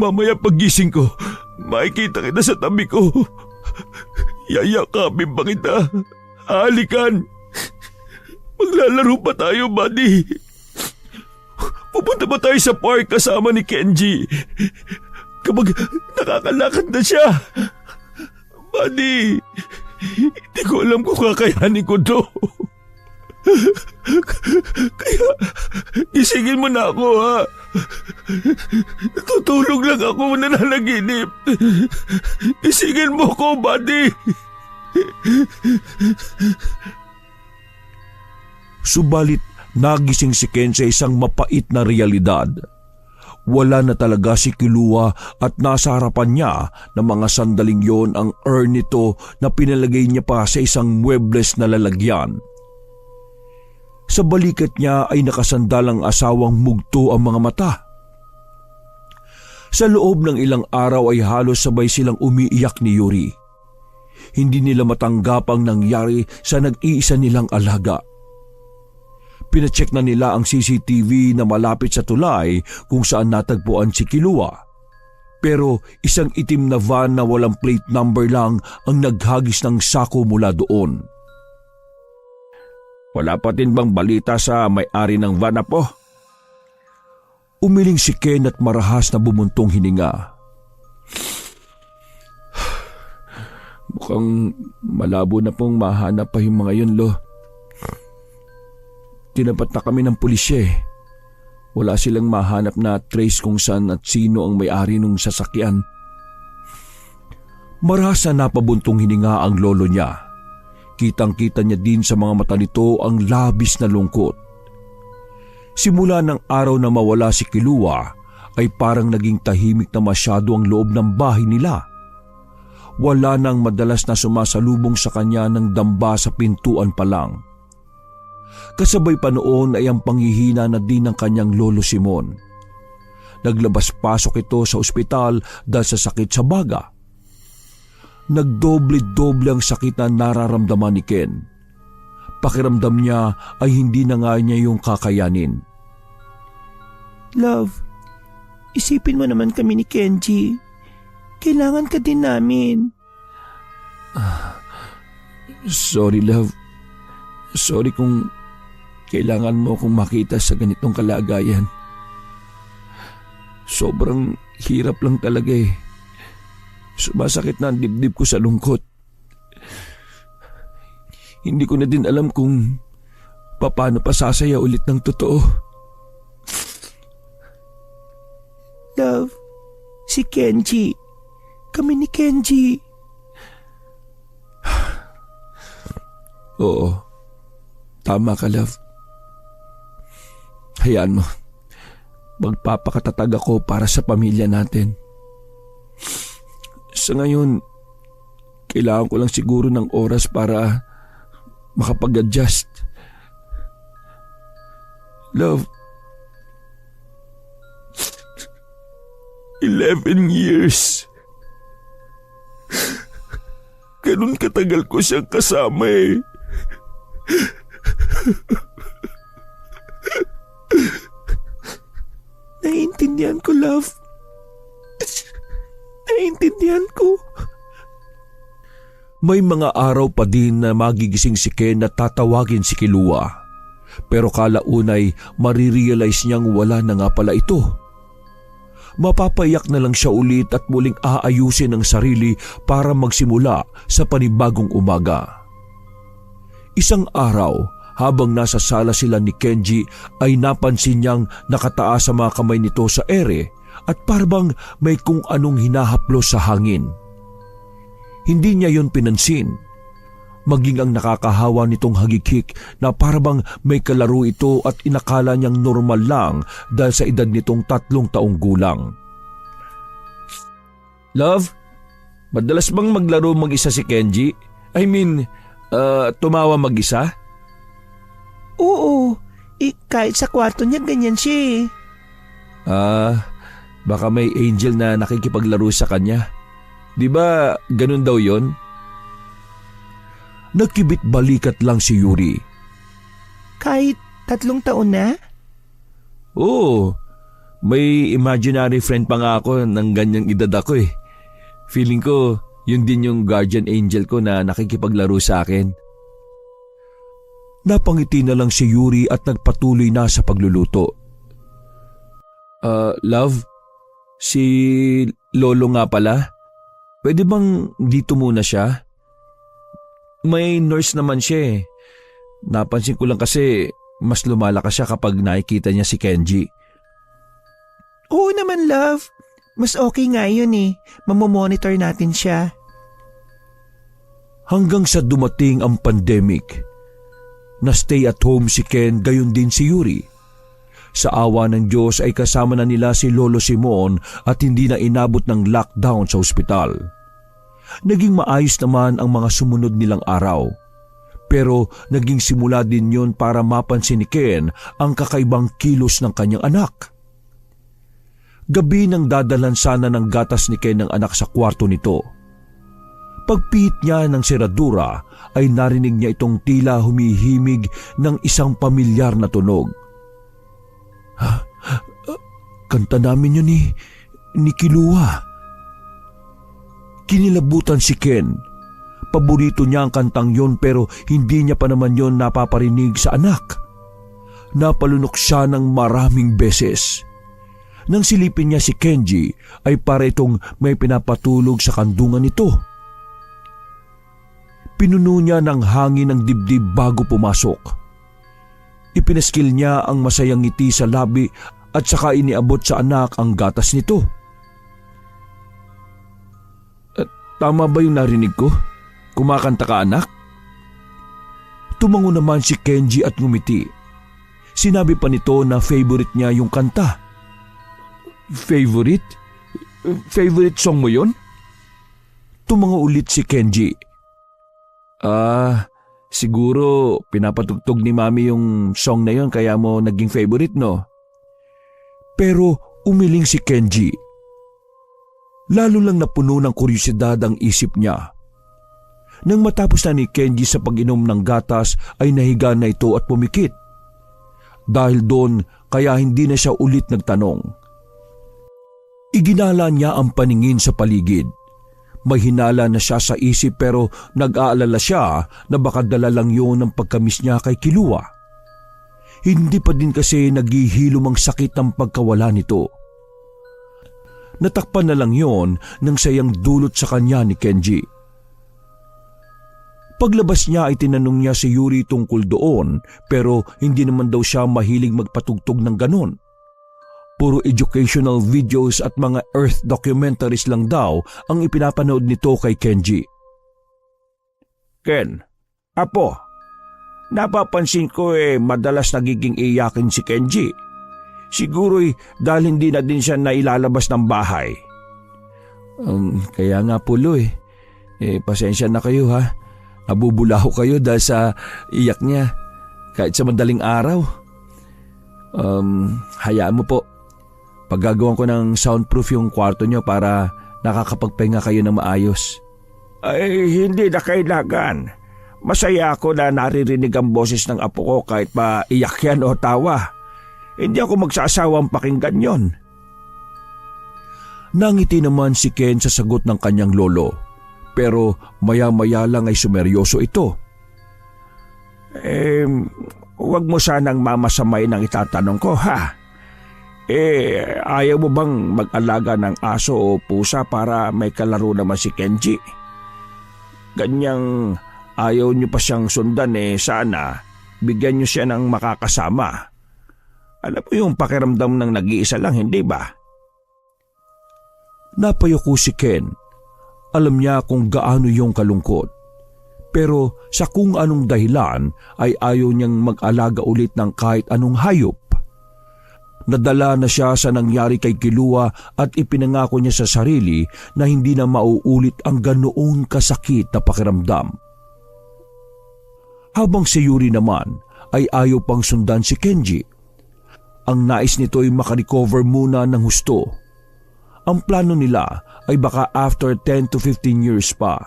Mamaya paggising ko, makikita kita sa tabi ko. Yayakapin pa kita. Halikan. Maglalaro pa tayo, buddy. Pupunta pa tayo sa park kasama ni Kenji. Kapag nakakalakad na siya. Buddy, hindi ko alam kung kakayanin ko to. Kaya, gisingin mo na ako, ha? Natutulog lang ako, nananaginip. Gisingin mo ko, buddy. Subalit nagising si Ken sa isang mapait na realidad. Wala na talaga si Kilua at nasa harapan niya ng mga sandaling yon ang urn nito na pinalagay niya pa sa isang muebles na lalagyan. Sa balikat niya ay nakasandalang asawang mugto ang mga mata. Sa loob ng ilang araw ay halos sabay silang umiiyak ni Yuri. Hindi nila matanggap ang nangyari sa nag-iisa nilang alaga. Pinacheck na nila ang CCTV na malapit sa tulay kung saan natagpuan si Kilua. Pero isang itim na van na walang plate number lang ang naghagis ng sako mula doon. Wala pa din bang balita sa may-ari ng van na po? Umiling si Ken at marahas na bumuntong hininga. Mukhang malabo na pong mahanap pa yung mga yun, Lo. Tinapat na kami ng pulisya eh. Wala silang mahanap na trace kung saan at sino ang may-ari ng sasakyan. Marahas na napabuntong hininga ang lolo niya. Kitang-kita niya din sa mga mata nito ang labis na lungkot. Simula ng araw na mawala si Kilua ay parang naging tahimik na masyado ang loob ng bahay nila. Wala nang madalas na sumasalubong sa kanya ng damba sa pintuan pa lang. Kasabay pa noon ay ang panghihina na din ng kanyang lolo Simon. Naglabas-pasok ito sa ospital dahil sa sakit sa baga. Nagdoble-doble ang sakit na nararamdaman ni Ken. Pakiramdam niya ay hindi na nga niya yung kakayanin. Love, isipin mo naman kami ni Kenji. Kailangan ka din namin. Sorry, love. Sorry kung kailangan mo akong makita sa ganitong kalagayan. Sobrang hirap lang talaga eh. Sumasakit na ang dibdib ko sa lungkot. Hindi ko na din alam kung paano pa sasaya ulit ng totoo. Love, si Kenji. Kami ni Kenji. Oo, tama ka, love. Hayaan mo. Magpapakatatag ako para sa pamilya natin. Sa ngayon, kailangan ko lang siguro ng oras para makapag-adjust. Love, 11 years. Ganun katagal ko siyang kasama eh. Naiintindihan ko, love. Naiintindihan ko. May mga araw pa din na magigising si Ken at tatawagin si Kilua. Pero kalaunay marirealize niyang wala na nga pala ito. Mapapayak na lang siya ulit at muling aayusin ang sarili para magsimula sa panibagong umaga. Isang araw, habang nasa sala sila ni Kenji ay napansin niyang nakataas sa mga kamay nito sa ere at parang may kung anong hinahaplos sa hangin. Hindi niya yon pinansin. Maging ang nakakahawa nitong hagikik na parang may kalaro ito at inakala niyang normal lang dahil sa edad nitong 3 taong gulang. Love, madalas bang maglaro mag-isa si Kenji? I mean, tumawa mag-isa? Oo, kahit sa kwarto niya ganyan siya eh. Baka may angel na nakikipaglaro sa kanya. Di ba ganun daw yon? Nagkibit balikat lang si Yuri. Kahit 3 taon na? Oo, may imaginary friend pa nga ako ng ganyang edad ako eh. Feeling ko, yun din yung guardian angel ko na nakikipaglaro sa akin. Napangiti na lang si Yuri at nagpatuloy na sa pagluluto. Love, si Lolo nga pala. Pwede bang dito muna siya? May nurse naman siya eh. Napansin ko lang kasi mas lumalakas siya kapag nakikita niya si Kenji. Oo naman, love. Mas okay nga yun eh. Mamomonitor natin siya. Hanggang sa dumating ang pandemic, na stay at home si Ken gayon din si Yuri. Sa awa ng Diyos ay kasama na nila si Lolo Simon at hindi na inabot ng lockdown sa ospital. Naging maayos naman ang mga sumunod nilang araw. Pero naging simula din yun para mapansin ni Ken ang kakaibang kilos ng kanyang anak. Gabi nang dadalan sana ng gatas ni Ken ng anak sa kwarto nito. Pagpihit niya ng seradura ay narinig niya itong tila humihimig ng isang pamilyar na tunog. Kanta namin yun ni Kilua. Kinilabutan si Ken. Paborito niya ang kantang yon pero hindi niya pa naman yon napaparinig sa anak. Napalunok siya ng maraming beses. Nang silipin niya si Kenji ay para itong may pinapatulog sa kandungan nito. Pinuno niya ng hangin ng dibdib bago pumasok. Ipinaskil niya ang masayang ngiti sa labi at saka iniabot sa anak ang gatas nito. Tama ba yung narinig ko? Kumakanta ka, anak? Tumango naman si Kenji at ngumiti. Sinabi pa nito na favorite niya yung kanta. Favorite? Favorite song mo yun? Tumango ulit si Kenji. Siguro pinapatugtog ni Mami yung song na yun kaya mo naging favorite, no? Pero umiling si Kenji. Lalo lang napuno ng kuryosidad ang isip niya. Nang matapos na ni Kenji sa pag-inom ng gatas ay nahiga na ito at pumikit. Dahil doon kaya hindi na siya ulit nagtanong. Iginala niya ang paningin sa paligid. May hinala na siya sa isip pero nag-aalala siya na baka dala lang yun ang pagkamis niya kay Kilua. Hindi pa din kasi naghihilom ang sakit ng pagkawala nito. Natakpan na lang yon ng sayang dulot sa kanya ni Kenji. Paglabas niya ay tinanong niya si Yuri tungkol doon pero hindi naman daw siya mahilig magpatugtog ng ganon. Puro educational videos at mga Earth documentaries lang daw ang ipinapanood nito kay Kenji. Ken, apo, napapansin ko madalas nagiging iyakin si Kenji. Siguro'y dahil hindi na din siya nailalabas ng bahay. Kaya nga Pulo pasensya na kayo ha. Nabubulaho kayo dahil sa iyak niya kahit sa madaling araw. Hayaan mo po. Paggagawan ko ng soundproof yung kwarto niyo para nakakapagpahinga kayo ng maayos. Ay, hindi na kailangan. Masaya ako na naririnig ang boses ng apo ko kahit pa iyak yan o tawa. Hindi ako magsasawang pakinggan yon. Nangiti naman si Ken sa sagot ng kanyang lolo. Pero maya-maya lang ay sumeryoso ito. Huwag mo sanang mamasamay ng itatanong ko ha. Ayaw mo bang mag-alaga ng aso o pusa para may kalaro naman si Kenji? Ganyang ayaw niyo pa siyang sundan sana bigyan niyo siya ng makakasama. Alam mo yung pakiramdam ng nag-iisa lang, hindi ba? Napayuko si Ken. Alam niya kung gaano yung kalungkot. Pero sa kung anong dahilan ay ayaw niyang mag-alaga ulit ng kahit anong hayop. Nadala na siya sa nangyari kay Kilua at ipinangako niya sa sarili na hindi na mauulit ang ganoong kasakit na pakiramdam. Habang si Yuri naman ay ayaw pang sundan si Kenji. Ang nais nito ay makarecover muna ng husto. Ang plano nila ay baka after 10 to 15 years pa.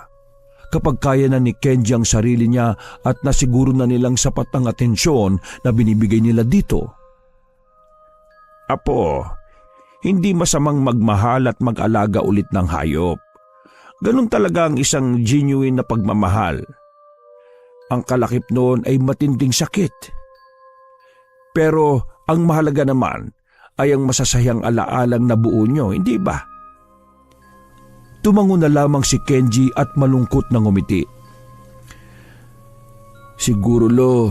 Kapag kaya na ni Kenji ang sarili niya at nasiguro na nilang sapat ang atensyon na binibigay nila dito. Apo, hindi masamang magmahal at mag-alaga ulit ng hayop. Ganun talaga ang isang genuine na pagmamahal. Ang kalakip noon ay matinding sakit. Pero ang mahalaga naman ay ang masasayang alaalang nabuo nyo, hindi ba? Tumango na lamang si Kenji at malungkot na ngumiti. Siguro Lo,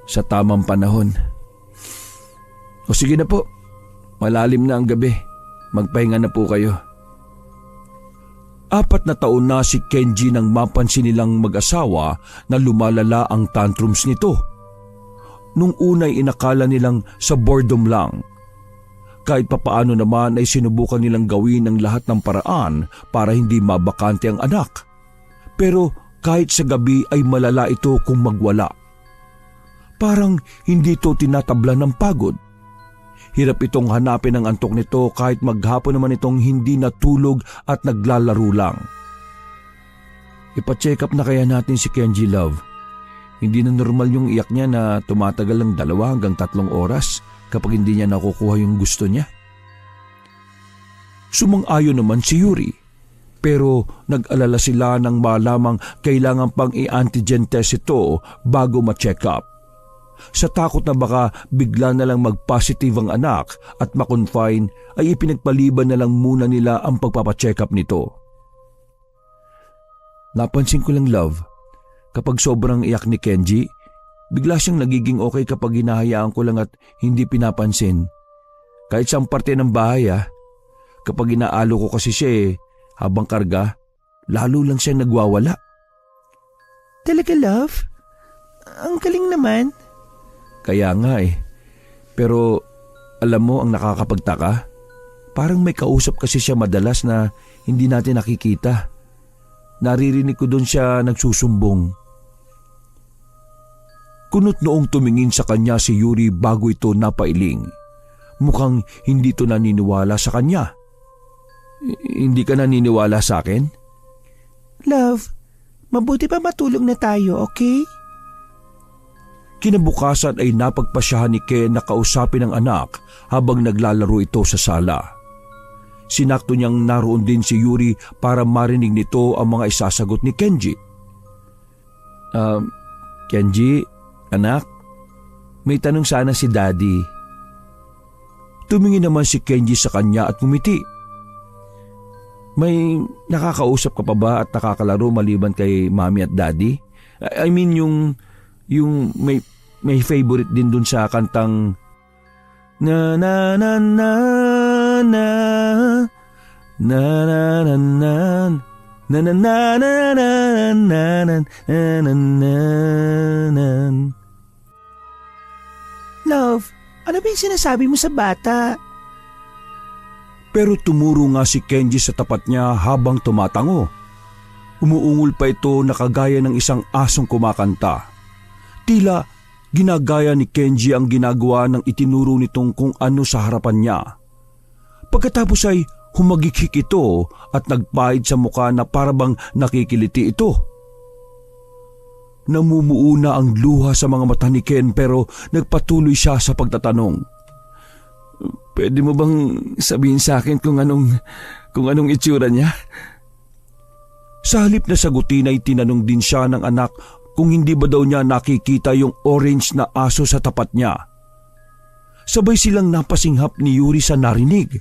sa tamang panahon. O sige na po, malalim na ang gabi. Magpahinga na po kayo. 4 na taon na si Kenji nang mapansin nilang mag-asawa na lumalala ang tantrums nito. Nung unay inakala nilang sa boredom lang. Kahit papaano naman ay sinubukan nilang gawin ang lahat ng paraan para hindi mabakante ang anak. Pero kahit sa gabi ay malala ito kung magwala. Parang hindi ito tinatabla ng pagod. Hirap itong hanapin ang antok nito kahit maghapon naman itong hindi natulog at naglalaro lang. Ipa-check up na kaya natin si Kenji, love. Hindi na normal yung iyak niya na tumatagal ng 2 hanggang 3 oras kapag hindi niya nakukuha yung gusto niya. Sumang-ayon naman si Yuri. Pero nag-alala sila nang malamang kailangan pang i-antigen test ito bago ma-check up. Sa takot na baka bigla na lang mag-positive ang anak at ma-confine ay ipinagpaliban na lang muna nila ang pagpapacheck up nito. Napansin ko lang, love, kapag sobrang iyak ni Kenji, bigla siyang nagiging okay kapag hinahayaan ko lang at hindi pinapansin. Kahit sa parte ng bahay kapag inaalo ko kasi siya habang karga, lalo lang siya nagwawala. Talaga, love? Ang galing naman. Kaya nga Pero alam mo ang nakakapagtaka? Parang may kausap kasi siya madalas na hindi natin nakikita. Naririnig ko doon siya nagsusumbong. Kunot noong tumingin sa kanya si Yuri bago ito napailing. Mukhang hindi ito naniniwala sa kanya. Hindi ka naniniwala sa akin? Love, mabuti pa matulog na tayo, okay? Kinabukasan ay napagpasyahan ni Ken na kausapin ang anak habang naglalaro ito sa sala. Sinakto niyang naroon din si Yuri para marinig nito ang mga isasagot ni Kenji. Kenji, anak, may tanong sana si Daddy. Tumingin naman si Kenji sa kanya at ngumiti. May nakakausap ka pa ba at nakakalaro maliban kay Mami at Daddy? I mean yung may favorite din dun sa kantang na na na na na na na na na na na na na na na na. Love, ano ba yung sinasabi mo sa bata? Pero tumuro nga si Kenji sa tapat niya habang tumatango. Umuungol pa ito na kagaya ng isang asong kumakanta. Tila ginagaya ni Kenji ang ginagawa ng itinuro nitong kung ano sa harapan niya. Pagkatapos ay humagikik ito at nagpahid sa mukha na parabang nakikiliti ito. Namumuo na ang luha sa mga mata ni Ken pero nagpatuloy siya sa pagtatanong. Pwede mo bang sabihin sa akin kung anong itsura niya? Sa halip na sagutin ay tinanong din siya ng anak kung hindi ba daw niya nakikita yung orange na aso sa tapat niya. Sabay silang napasinghap ni Yuri sa narinig.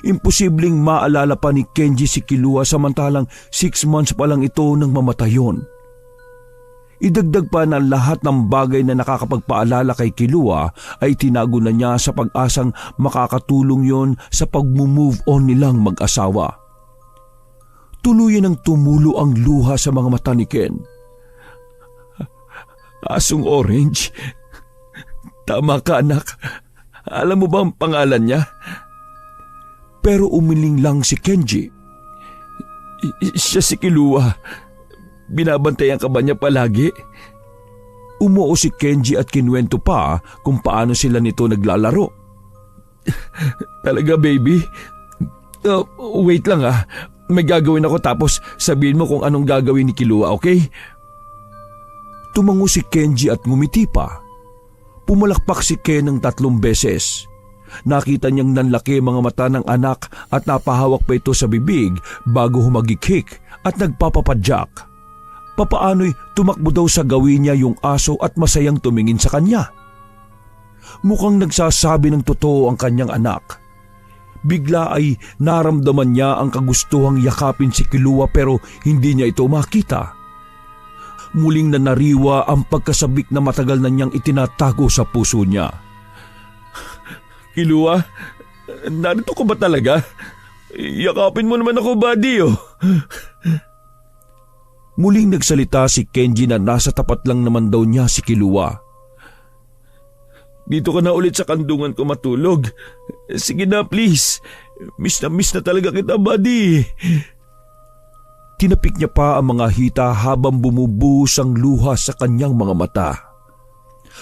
Imposibleng maalala pa ni Kenji si Kilua samantalang 6 months pa lang ito nang mamatay yun. Idagdag pa na lahat ng bagay na nakakapagpaalala kay Kilua ay tinago na niya sa pag-asang makakatulong yon sa pag-move on nilang mag-asawa. Tuluyan ang tumulo ang luha sa mga mata ni Ken. Asong orange? Tama ka, anak. Alam mo ba ang pangalan niya? Pero umiling lang si Kenji. Siya si Kilua. Binabantayan ka ba niya palagi? Umuo si Kenji at kinwento pa kung paano sila nito naglalaro. Talaga, baby? Wait lang May gagawin ako tapos sabihin mo kung anong gagawin ni Kilua, okay? Tumango si Kenji at ngumiti pa. Pumalakpak si Ken ng 3 beses. Nakita niyang nanlaki mga mata ng anak at napahawak pa ito sa bibig bago humagikik at nagpapapadyak. Papaano'y tumakbo daw sa gawin niya yung aso at masayang tumingin sa kanya. Mukhang nagsasabi ng totoo ang kanyang anak. Bigla ay naramdaman niya ang kagustuhang yakapin si Kilua pero hindi niya ito makita. Muling nanariwa ang pagkasabik na matagal na niyang itinatago sa puso niya. Kilua, narito ka ba talaga? Yakapin mo naman ako, buddy, oh. Muling nagsalita si Kenji na nasa tapat lang naman daw niya si Kilua. Dito ka na ulit sa kandungan ko matulog. Sige na, please. Miss na talaga kita, buddy. Tinapik niya pa ang mga hita habang bumubuhos ang luha sa kanyang mga mata.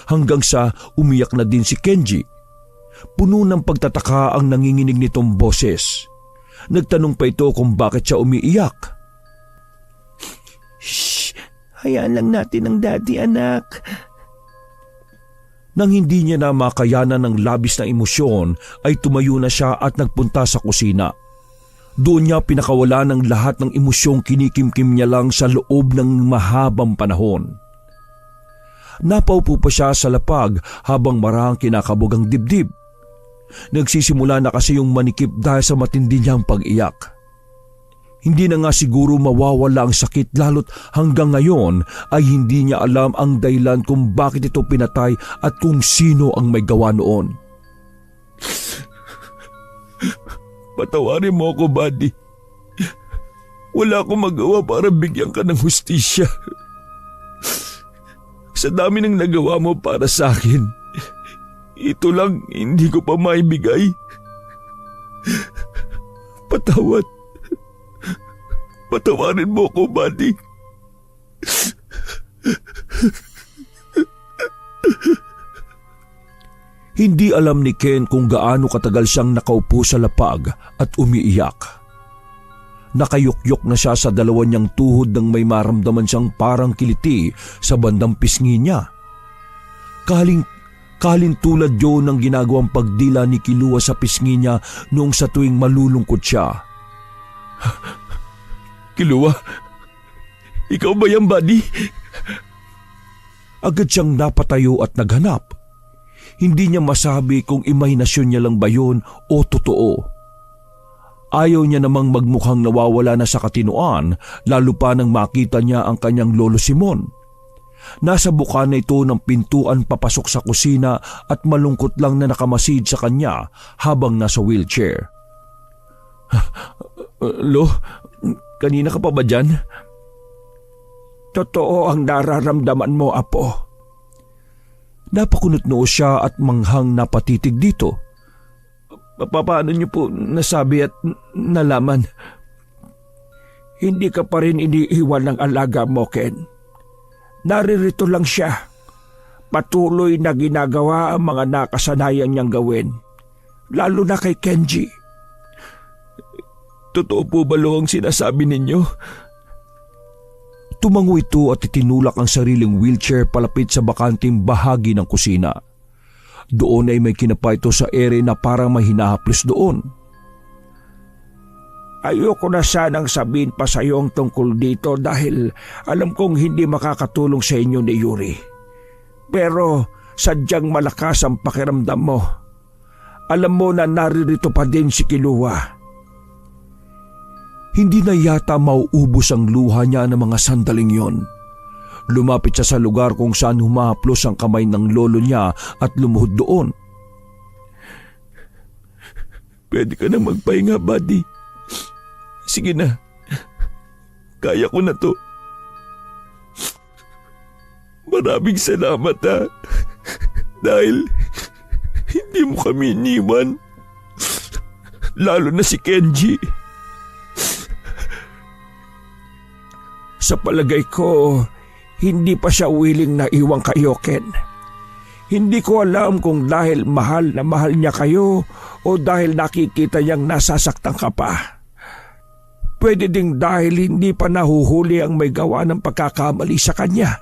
Hanggang sa umiyak na din si Kenji. Puno ng pagtataka ang nanginginig nitong boses. Nagtanong pa ito kung bakit siya umiiyak. Shh! Hayaan lang natin ang daddy, anak. Nang hindi niya na makayanan ng labis na emosyon ay tumayo na siya at nagpunta sa kusina. Doon niya pinakawala ng lahat ng emosyong kinikimkim niya lang sa loob ng mahabang panahon. Napaupo pa siya sa lapag habang marahang kinakabog ang dibdib. Nagsisimula na kasi yung manikip dahil sa matindi niyang pag-iyak. Hindi na nga siguro mawawala ang sakit lalo't hanggang ngayon ay hindi niya alam ang dahilan kung bakit ito pinatay at kung sino ang may gawa noon. Patawarin mo ako, buddy. Wala akong magawa para bigyan ka ng hustisya. Sa dami ng nagawa mo para sa akin, ito lang hindi ko pa maibigay. Patawarin mo ako, buddy. Hindi alam ni Ken kung gaano katagal siyang nakaupo sa lapag at umiiyak. Nakayukyok na siya sa dalawa niyang tuhod nang may maramdaman siyang parang kiliti sa bandang pisngi niya. Kaling tulad yun ng ginagawang pagdila ni Kilua sa pisngi niya noong sa tuwing malulungkot siya. Kilua, ikaw ba yan, buddy? Agad siyang napatayo at naghanap. Hindi niya masabi kung imahinasyon niya lang ba yun o totoo. Ayaw niya namang magmukhang nawawala na sa katinoan lalo pa nang makita niya ang kanyang lolo Simon. Nasa bukana ito ng pintuan papasok sa kusina at malungkot lang na nakamasid sa kanya habang nasa wheelchair. Lo, kanina ka pa ba dyan? Totoo ang nararamdaman mo, Apo. Napakunot noo siya at manghang napatitig dito. Paano niyo po nasabi at nalaman? Hindi ka pa rin iniiwan ng alaga mo, Ken. Naririto lang siya. Patuloy na ginagawa ang mga nakasanayan niyang gawin. Lalo na kay Kenji. Totoo po ba lo ang sinasabi ninyo? Tumango ito at itinulak ang sariling wheelchair palapit sa bakanting bahagi ng kusina. Doon ay may kinapa ito sa ere na parang may hinahaplos doon. Ayoko na sanang sabihin pa sa iyo ang tungkol dito dahil alam kong hindi makakatulong sa inyo ni Yuri. Pero sadyang malakas ang pakiramdam mo. Alam mo na naririto pa din si Kilua. Hindi na yata mauubos ang luha niya ng mga sandaling yon. Lumapit siya sa lugar kung saan humahaplos ang kamay ng lolo niya at lumuhod doon. Pwede ka na magpahinga, buddy. Sige na. Kaya ko na to. Maraming salamat, ha. Dahil hindi mo kami iniwan. Lalo na si Kenji. Sa palagay ko, hindi pa siya willing na iwang kayo, Ken. Hindi ko alam kung dahil mahal na mahal niya kayo o dahil nakikita niyang nasasaktan ka pa. Pwede ding dahil hindi pa nahuhuli ang may gawa ng pagkakamali sa kanya.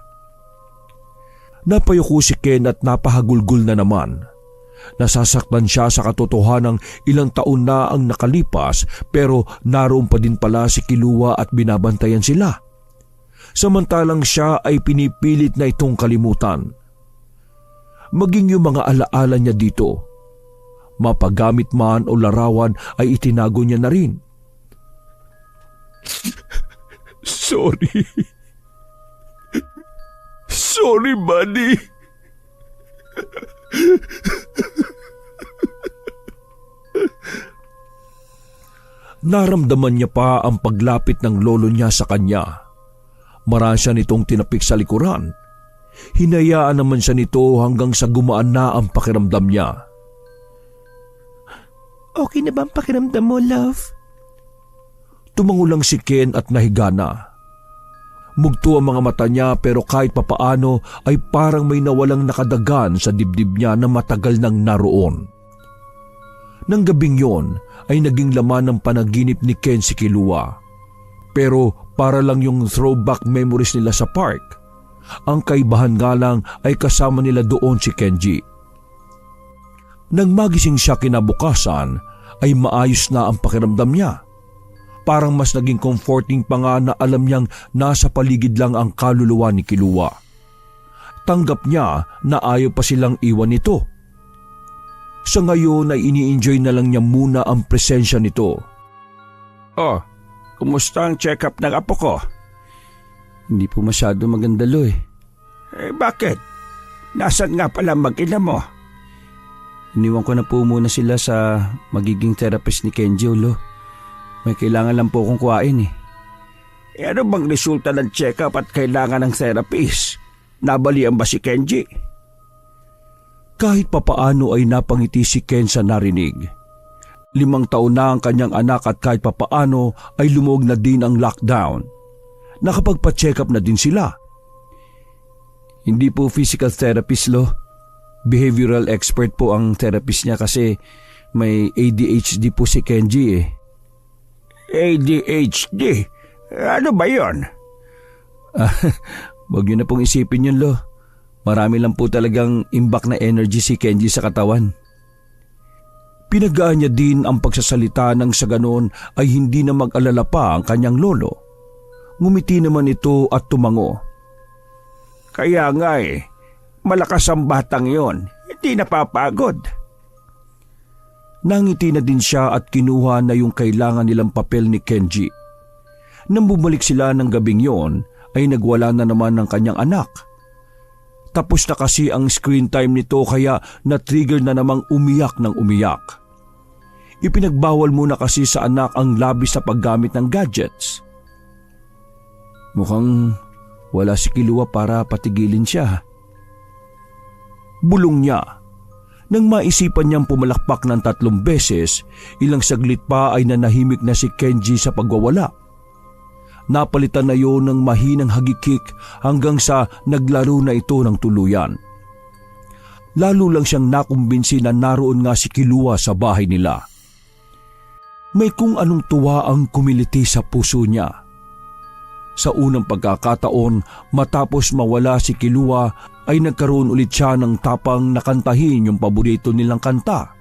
Napayuko si Ken at napahagulgol na naman. Nasasaktan siya sa katotohanang ilang taon na ang nakalipas pero naroon pa din pala si Kilua at binabantayan sila. Samantalang siya ay pinipilit na itong kalimutan. Maging yung mga alaala niya dito, mapagamit man o larawan ay itinago niya na rin. Sorry. Sorry, buddy. Naramdaman niya pa ang paglapit ng lolo niya sa kanya. Marasya nitong tinapik sa likuran. Hinayaan naman siya nito hanggang sa gumaan na ang pakiramdam niya. Okay na ba ang pakiramdam mo, love? Tumango lang si Ken at nahiga na. Mugto ang mga mata niya pero kahit papaano ay parang may nawalang nakadagan sa dibdib niya na matagal nang naroon. Nang gabing yon ay naging laman ng panaginip ni Ken si Kilua. Pero para lang yung throwback memories nila sa park. Ang kaibahan nga lang ay kasama nila doon si Kenji. Nang magising siya kinabukasan ay maayos na ang pakiramdam niya. Parang mas naging comforting pa nga na alam niyang nasa paligid lang ang kaluluwa ni Kilua. Tanggap niya na ayaw pa silang iwan nito. Sa ngayon ay ini-enjoy na lang niya muna ang presensya nito. Oh, kumusta ang check-up ng apo ko? Hindi po masyado maganda, Lo eh. Bakit? Nasaan nga pala mag-ina mo? Iniwan ko na po muna sila sa magiging therapist ni Kenji, Lo. May kailangan lang po akong kuhain eh. Ano bang resulta ng check-up at kailangan ng therapist? Nabalian ba si Kenji? Kahit papaano ay napangiti si Ken sa narinig. 5 taon na ang kanyang anak at kahit papaano ay lumuwag na din ang lockdown. Nakapagpa-check up na din sila. Hindi po physical therapist, Lo. Behavioral expert po ang therapist niya kasi may ADHD po si Kenji eh. ADHD? Ano ba yon? Wag niyo na pong isipin yun, Lo. Marami lang po talagang imbak na energy si Kenji sa katawan. Pinagaan niya din ang pagsasalita nang sa ganon ay hindi na mag-alala pa ang kanyang lolo. Ngumiti naman ito at tumango. Kaya nga malakas ang batang yon. Hindi napapagod. Nangiti na din siya at kinuha na yung kailangan nilang papel ni Kenji. Nang bumalik sila ng gabing yon ay nagwala na naman ng kanyang anak. Tapos na kasi ang screen time nito kaya na-trigger na namang umiyak ng umiyak. Ipinagbawal muna kasi sa anak ang labis na paggamit ng gadgets. Mukhang wala si Kilua para patigilin siya. Bulong niya. Nang maisipan niyang pumalakpak ng 3 beses, ilang saglit pa ay nanahimik na si Kenji sa pagwawala. Napalitan na yon ng mahinang hagikik hanggang sa naglaro na ito ng tuluyan. Lalo lang siyang nakumbinsi na naroon nga si Kilua sa bahay nila. May kung anong tuwa ang kumiliti sa puso niya. Sa unang pagkakataon matapos mawala si Kilua ay nagkaroon ulit siya ng tapang na kantahin yung paborito nilang kanta.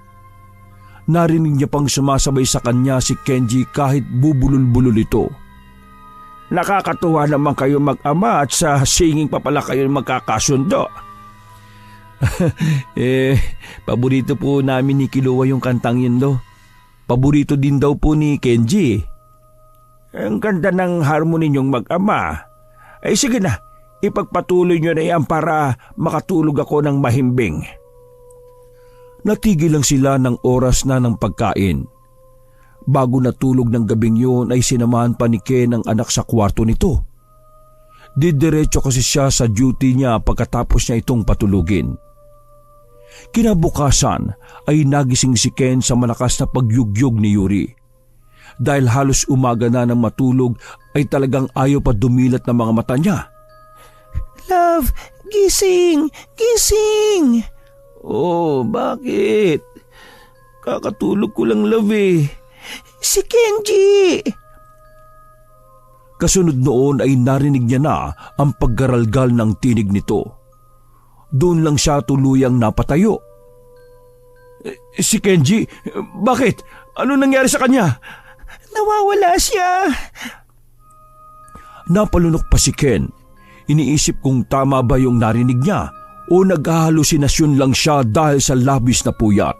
Narinig niya pang sumasabay sa kanya si Kenji kahit bubulol-bulol ito. Nakakatuwa naman kayo mag-ama at sa singing pa pala kayo magkakasundo. Paborito po namin ni Kilua yung kantang yun, Lo. Paborito din daw po ni Kenji. Ang ganda ng harmony niyong mag-ama. Sige na, ipagpatuloy niyo na yan para makatulog ako ng mahimbing. Natigil lang sila ng oras na ng pagkain. Bago natulog ng gabing yun ay sinamahan pa ni Ken ang anak sa kwarto nito. Didiretso kasi siya sa duty niya pagkatapos niya itong patulugin. Kinabukasan ay nagising si Ken sa malakas na pagyugyog ni Yuri. Dahil halos umaga na ng matulog ay talagang ayaw pa dumilat ng mga mata niya. Love, gising! Gising! Oh, bakit? Kakatulog ko lang, love eh. Si Kenji! Kasunod noon ay narinig niya na ang paggaralgal ng tinig nito. Doon lang siya tuluyang napatayo. Si Kenji, bakit? Ano nangyari sa kanya? Nawawala siya. Napalunok pa si Ken. Iniisip kung tama ba yung narinig niya o naghahalusinasyon lang siya dahil sa labis na puyat.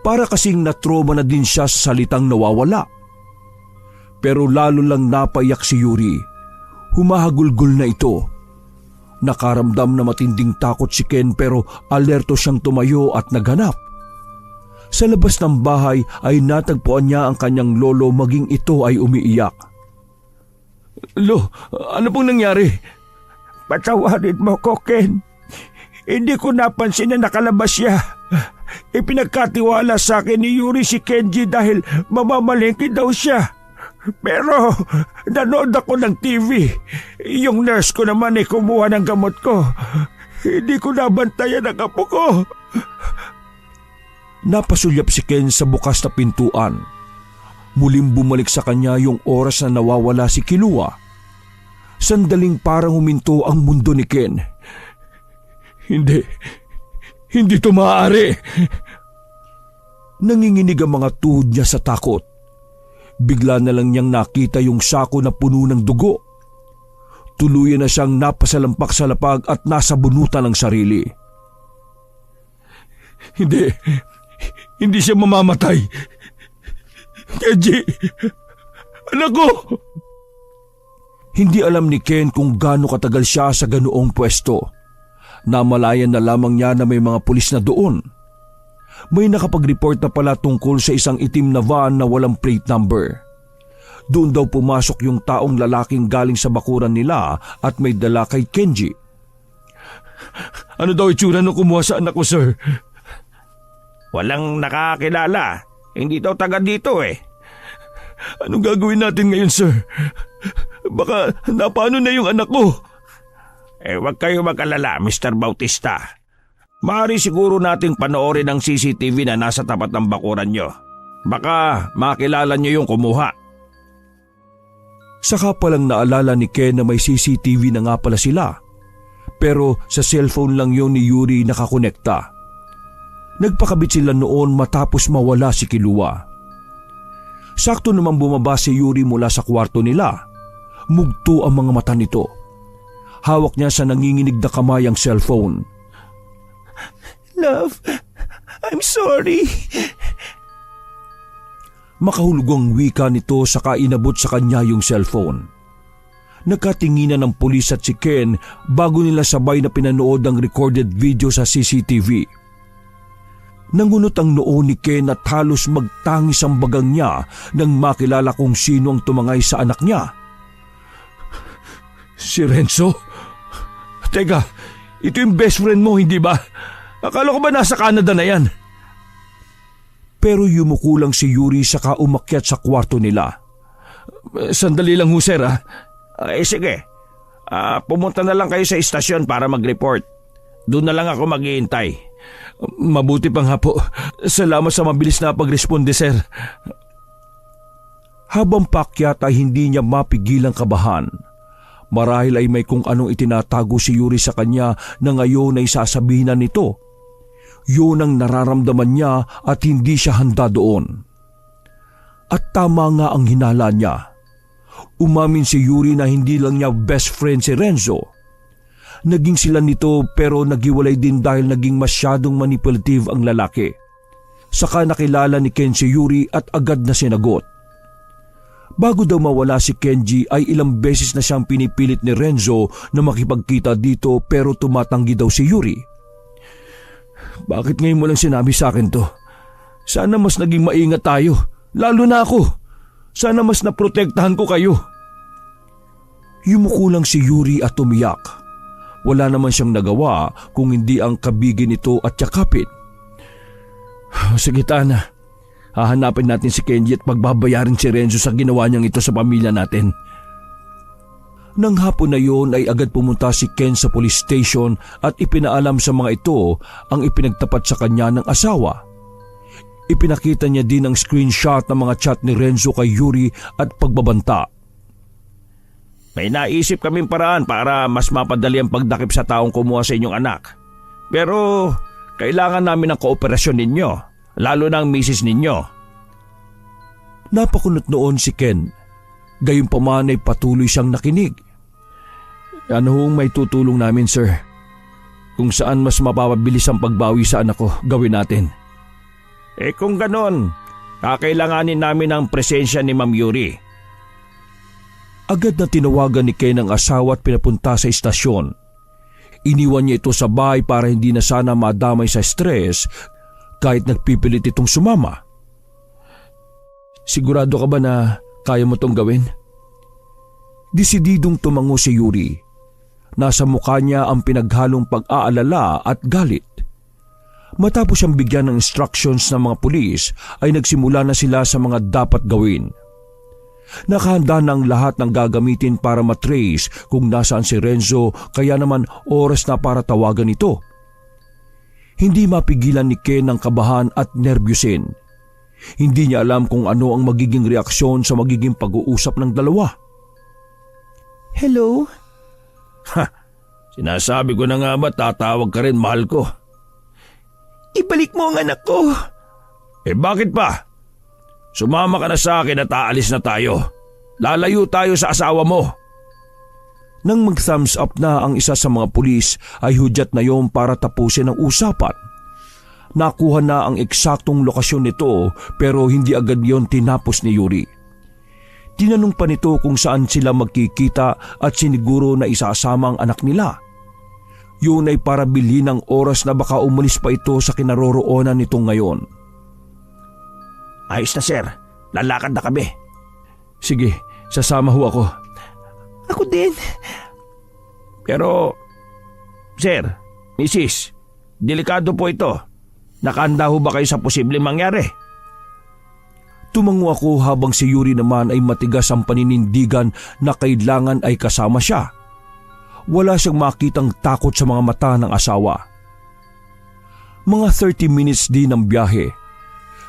Para kasing natroma na din siya sa salitang nawawala. Pero lalo lang napaiyak si Yuri. Humahagulgol na ito. Nakaramdam na matinding takot si Ken pero alerto siyang tumayo at naghanap. Sa labas ng bahay ay natagpuan niya ang kanyang lolo maging ito ay umiiyak. Lo, ano pong nangyari? Patawarin mo ko, Ken. Hindi ko napansin na nakalabas siya. Ipinagkatiwala sa akin ni Yuri si Kenji dahil mamamalengke daw siya. Pero nanood ako ng TV. Yung nurse ko naman ay kumuha ng gamot ko. Hindi ko nabantayan ang apo ko. Napasulyap si Ken sa bukas na pintuan. Muling bumalik sa kanya yung oras na nawawala si Kilua. Sandaling parang huminto ang mundo ni Ken. Hindi ito maaari. Nanginginig ang mga tuhod niya sa takot. Bigla na lang niyang nakita yung sako na puno ng dugo. Tuluyan na siyang napasalampak sa lapag at nasa bunutan ng sarili. Hindi siya mamamatay. Kenji, anak ko! Hindi alam ni Ken kung gaano katagal siya sa ganoong pwesto. Namalayan na lamang niya na may mga pulis na doon. May nakapag-report na pala tungkol sa isang itim na van na walang plate number. Doon daw pumasok yung taong lalaking galing sa bakuran nila at may dala kay Kenji. Ano daw itsura nung kumuha sa anak ko, sir? Walang nakakilala. Hindi daw taga dito eh. Anong gagawin natin ngayon, sir? Baka napano na yung anak ko. Huwag kayo mag-alala, Mr. Bautista. Maaari siguro nating panoorin ang CCTV na nasa tapat ng bakuran nyo. Baka makilala nyo yung kumuha. Saka palang naalala ni Ken na may CCTV na nga pala sila. Pero sa cellphone lang yon ni Yuri nakakonekta. Nagpakabit sila noon matapos mawala si Kilua. Sakto naman bumaba si Yuri mula sa kwarto nila. Mugto ang mga mata nito. Hawak niya sa nanginginig na kamay ang cellphone. Love, I'm sorry. Makahulugong wika nito saka inabot sa kanya yung cellphone. Nagkatinginan ng pulis at si Ken bago nila sabay na pinanood ang recorded video sa CCTV. Nangunot ang noo ni Ken at halos magtangis ang bagang niya nang makilala kung sino ang tumangay sa anak niya. Si Renzo? Teka, ito yung best friend mo, hindi ba? Akala ko ba nasa Canada na yan? Pero yumuko lang si Yuri saka umakyat sa kwarto nila. Sandali lang ho, sir, ha? Sige. Pumunta na lang kayo sa istasyon para mag-report. Doon na lang ako maghihintay. Mabuti pang hapo. Salamat sa mabilis na pagresponde, sir. Habang paakyat ay hindi niya mapigilang kabahan. Marahil ay may kung anong itinatago si Yuri sa kanya na ngayon ay sasabihin na nito. Yun ang nararamdaman niya at hindi siya handa doon. At tama nga ang hinala niya. Umamin si Yuri na hindi lang niya best friend si Renzo. Naging sila nito pero naghiwalay din dahil naging masyadong manipulative ang lalaki. Saka nakilala ni Ken si Yuri at agad na sinagot. Bago daw mawala si Kenji ay ilang beses na siyang pinipilit ni Renzo na makipagkita dito pero tumatanggi daw si Yuri. Bakit ngayon mo lang sinabi sa akin to? Sana mas naging maingat tayo, lalo na ako. Sana mas naprotektahan ko kayo. Yumuko lang si Yuri at umiyak. Wala naman siyang nagawa kung hindi ang kabigin nito at yakapin. Sige, Tana. Hahanapin natin si Kenji at pagbabayarin si Renzo sa ginawa niyang ito sa pamilya natin. Nang hapon na yon ay agad pumunta si Ken sa police station at ipinaalam sa mga ito ang ipinagtapat sa kanya ng asawa. Ipinakita niya din ang screenshot ng mga chat ni Renzo kay Yuri at pagbabanta. May naisip kaming paraan para mas mapadali ang pagdakip sa taong kumuha sa inyong anak. Pero Kailangan namin ng kooperasyon ninyo, lalo na ang misis ninyo. Napakunot noon si Ken. Gayunpaman ay patuloy siyang nakinig. Ano hong may tutulong namin, sir? Kung saan mas mapapabilis ang pagbawi sa anak ko, gawin natin. Kung ganon, kakailanganin namin ang presensya ni Ma'am Yuri. Agad na tinawagan ni Ken ang asawa at pinapunta sa istasyon. Iniwan niya ito sa bahay para hindi na sana madamay sa stress kahit nagpipilit itong sumama. Sigurado ka ba na kaya mo tong gawin? Desididong tumango si Yuri. Nasa mukha niya ang pinaghalong pag-aalala at galit. Matapos siyang bigyan ng instructions ng mga pulis ay nagsimula na sila sa mga dapat gawin. Nakahanda na ang lahat ng gagamitin para matrace kung nasaan si Renzo, kaya naman oras na para tawagan ito. Hindi mapigilan ni Ken ang kabahan at nervyusin. Hindi niya alam kung ano ang magiging reaksyon sa magiging pag-uusap ng dalawa. Hello? Sinasabi ko na nga ba tatawag ka rin, mahal ko? Ibalik mo ang anak ko. Bakit pa? Sumama ka na sa akin at aalis na tayo. Lalayo tayo sa asawa mo. Nang mag-thumbs up na ang isa sa mga pulis ay hudyat na yon para tapusin ang usapan. Nakuha na ang eksaktong lokasyon nito pero hindi agad yon tinapos ni Yuri. Tinanong pa nito kung saan sila magkikita at siniguro na isasama ang anak nila. Yun ay para bilhin ng oras na baka umalis pa ito sa kinaroroonan nito ngayon. Ayos na, sir. Lalakad na kami. Sige, sasama ho ako. Ako din. Pero, sir, misis, delikado po ito. Nakahanda ho ba kayo sa posibleng mangyari? Tumango ako habang si Yuri naman ay matigas ang paninindigan na kailangan ay kasama siya. Wala siyang makitang takot sa mga mata ng asawa. Mga 30 minutes din ang biyahe.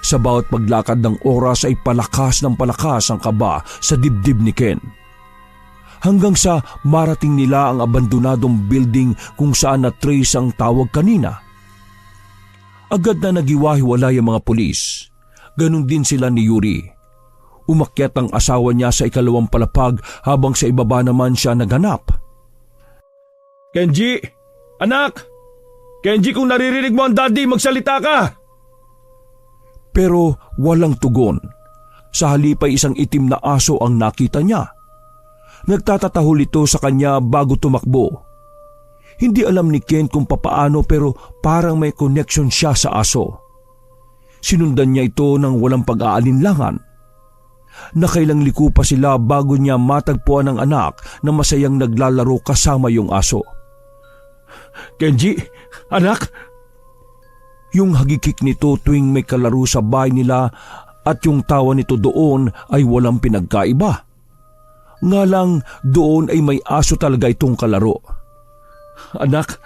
Sa bawat paglakad ng oras ay palakas ng palakas ang kaba sa dibdib ni Ken. Hanggang sa marating nila ang abandonadong building kung saan na-trace ang tawag kanina. Agad na nagiwahiwalay ang mga pulis. Ganon din sila ni Yuri. Umakyat ang asawa niya sa ikalawang palapag habang sa ibaba naman siya naghanap. Kenji! Anak! Kenji, kung naririnig mo ang daddy, magsalita ka! Pero walang tugon. Sa halip ay isang itim na aso ang nakita niya. Nagtatatahol ito sa kanya bago tumakbo. Hindi alam ni Ken kung papaano pero parang may connection siya sa aso. Sinundan niya ito ng walang pag-aalinlangan. Nakailang liko pa sila bago niya matagpuan ang anak na masayang naglalaro kasama yung aso. Kenji, anak! Yung hagikik nito tuwing may kalaro sa bahay nila at yung tawa nito doon ay walang pinagkaiba. Nga lang doon ay may aso talaga itong kalaro. Anak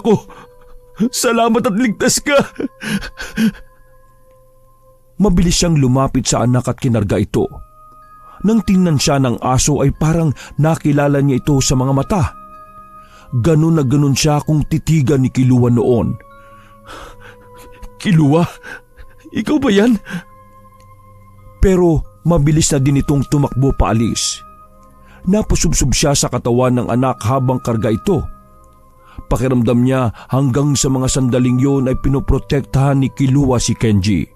ko, salamat at ligtas ka! Mabilis siyang lumapit sa anak at kinarga ito. Nang tingnan siya ng aso ay parang nakilala niya ito sa mga mata. Ganon na ganon siya kung titigan ni Kilua noon. Kilua? Ikaw ba yan? Pero mabilis na din itong tumakbo paalis. Napusubsob siya sa katawan ng anak habang karga ito. Pakiramdam niya hanggang sa mga sandaling yon ay pinoprotektahan ni Kilua si Kenji.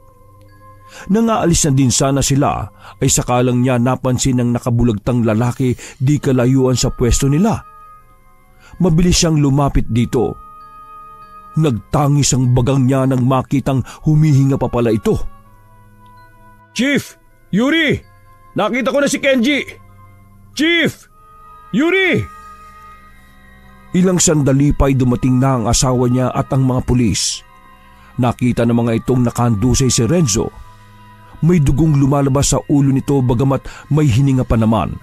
Nang aalis na din sana sila ay sakalang niya napansin ng nakabulagtang lalaki di kalayuan sa pwesto nila. Mabilis siyang lumapit dito. Nagtangis ang bagang niya nang makitang humihinga pa pala ito. Chief! Yuri! Nakita ko na si Kenji! Chief! Yuri! Ilang sandali pa'y dumating na ang asawa niya at ang mga pulis. Nakita ng mga itong nakahandusay si Renzo. May dugong lumalabas sa ulo nito bagamat may hininga pa naman.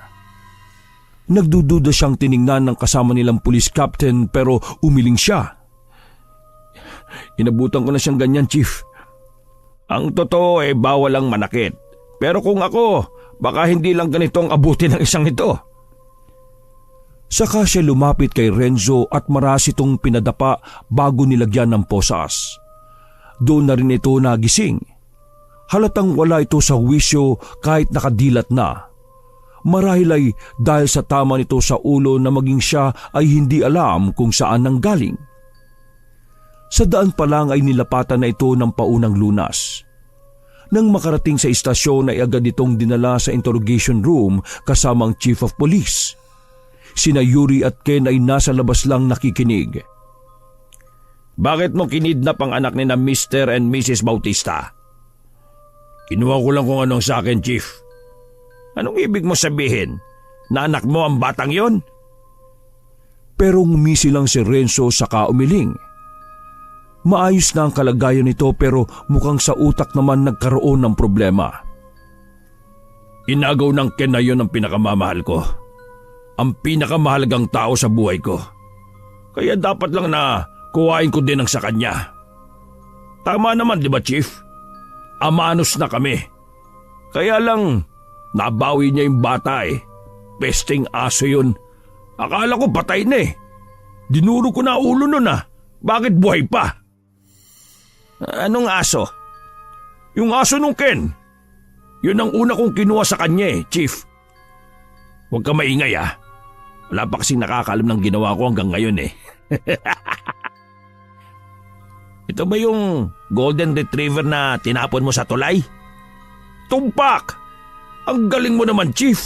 Nagdududa siyang tiningnan ng kasama nilang police captain pero umiling siya. Inabutan ko na siyang ganyan, Chief. Ang totoo ay bawal ang manakit. Pero kung ako, baka hindi lang ganito ang abuti ng isang ito. Saka siya lumapit kay Renzo at maras itong pinadapa bago nilagyan ng posas. Doon na rin ito nagising. Halatang wala ito sa wisyo kahit nakadilat na. Marahil ay dahil sa tama nito sa ulo na maging siya ay hindi alam kung saan nanggaling. Sa daan pa lang ay nilapatan na ito ng paunang lunas. Nang makarating sa istasyon ay agad itong dinala sa interrogation room kasama ang Chief of Police. Sina Yuri at Ken ay nasa labas lang nakikinig. Bakit mo kinidnap ang anak ni na Mr. and Mrs. Bautista? Kinuha ko lang kung anong sa akin, Chief. Anong ibig mo sabihin? Na anak mo ang batang yon? Pero ngumisi lang si Renzo saka umiling. Maayos na ang kalagayan nito pero mukhang sa utak naman nagkaroon ng problema. Inagaw ng Ken na yon ang pinakamamahal ko. Ang pinakamahalagang tao sa buhay ko. Kaya dapat lang na kuhain ko din ang sa kanya. Tama naman, di ba, Chief? Amanos na kami. Kaya lang, nabawi niya yung bata eh. Pesting aso yun. Akala ko patay na eh. Dinuro ko na ulo nun ah. Bakit buhay pa? Anong aso? Yung aso nung Ken. Yun ang una kong kinuha sa kanya eh, Chief. Huwag ka maingay ah. Wala pa kasing nakakalam ng ginawa ko hanggang ngayon eh. Ito ba yung golden retriever na tinapon mo sa tulay? Tumpak! Ang galing mo naman, Chief.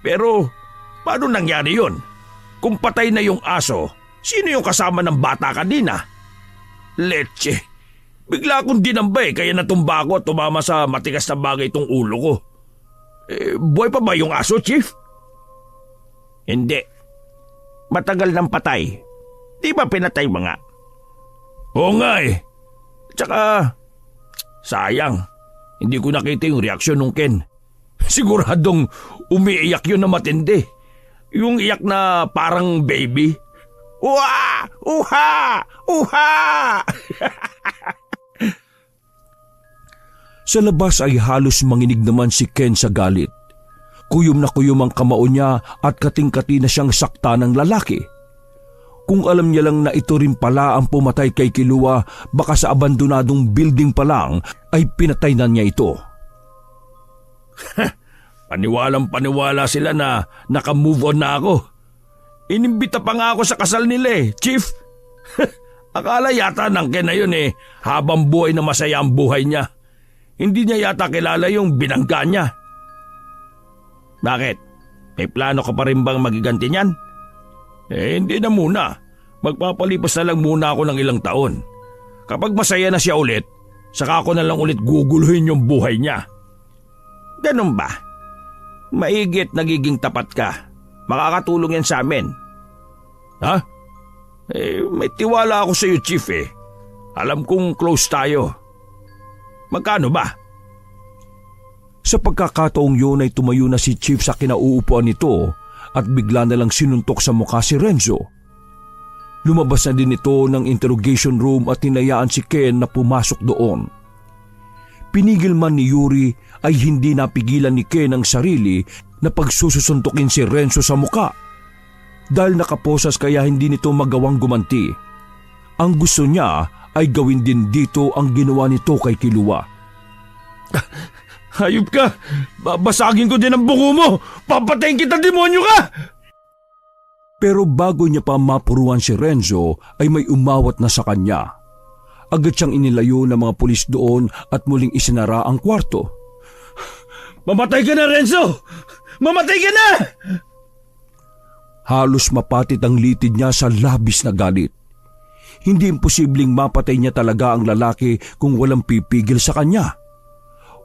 Pero paano nangyari yun? Kung patay na yung aso, sino yung kasama ng bata kanina? Leche! Bigla akong dinambay kaya natumba ako at tumama sa matigas na bagay itong ulo ko. Buhay pa ba yung aso, Chief? Hindi. Matagal nang patay. Di ba pinatay mo nga? Oo nga eh. Tsaka, sayang. Hindi ko nakita yung reaksyon ng Ken. Siguradong umiiyak yun na matindi. Yung iyak na parang baby. Uha! Uha! Uha! Sa labas ay halos manginig naman si Ken sa galit. Kuyom na kuyom ang kamao niya at kating-kati na siyang sakta ng lalaki. Kung alam niya lang na ito rin pala ang pumatay kay Kilua, baka sa abandonadong building pa lang ay pinatay na niya ito. Paniwalang paniwala sila na nakamove on na ako. Inimbita pa nga ako sa kasal nila eh, Chief. Akala yata ng Ken na yun eh, habang buhay na masaya ang buhay niya. Hindi niya yata kilala yung binangga niya. Bakit? May plano ka pa rin bang magiganti niyan? Hindi na muna. Magpapalipas na lang muna ako ng ilang taon. Kapag masaya na siya ulit, saka ako na lang ulit guguluhin yung buhay niya. Ganun ba? Maigit nagiging tapat ka. Makakatulong yan sa amin. Ha? May tiwala ako sa iyo, Chief eh. Alam kong close tayo. Magkano ba? Sa pagkakataong yun ay tumayo na si Chief sa kinauupuan nito at bigla na lang sinuntok sa mukha si Renzo. Lumabas na din ito ng interrogation room at hinayaan si Ken na pumasok doon. Pinigil man ni Yuri ay hindi napigilan ni Ken ang sarili na pagsusuntukin si Renzo sa mukha. Dahil nakaposas kaya hindi nito magawang gumanti. Ang gusto niya ay gawin din dito ang ginawa nito kay Kilua. Hayop ka! Babasagin ko din ang bungo mo! Papatayin kita, demonyo ka! Pero bago niya pa mapuruan si Renzo ay may umawat na sa kanya. Agad siyang inilayo ng mga pulis doon at muling isinara ang kwarto. Mamatay ka na, Renzo! Mamatay ka na! Halos mapatit ang litid niya sa labis na galit. Hindi imposibleng mapatay niya talaga ang lalaki kung walang pipigil sa kanya.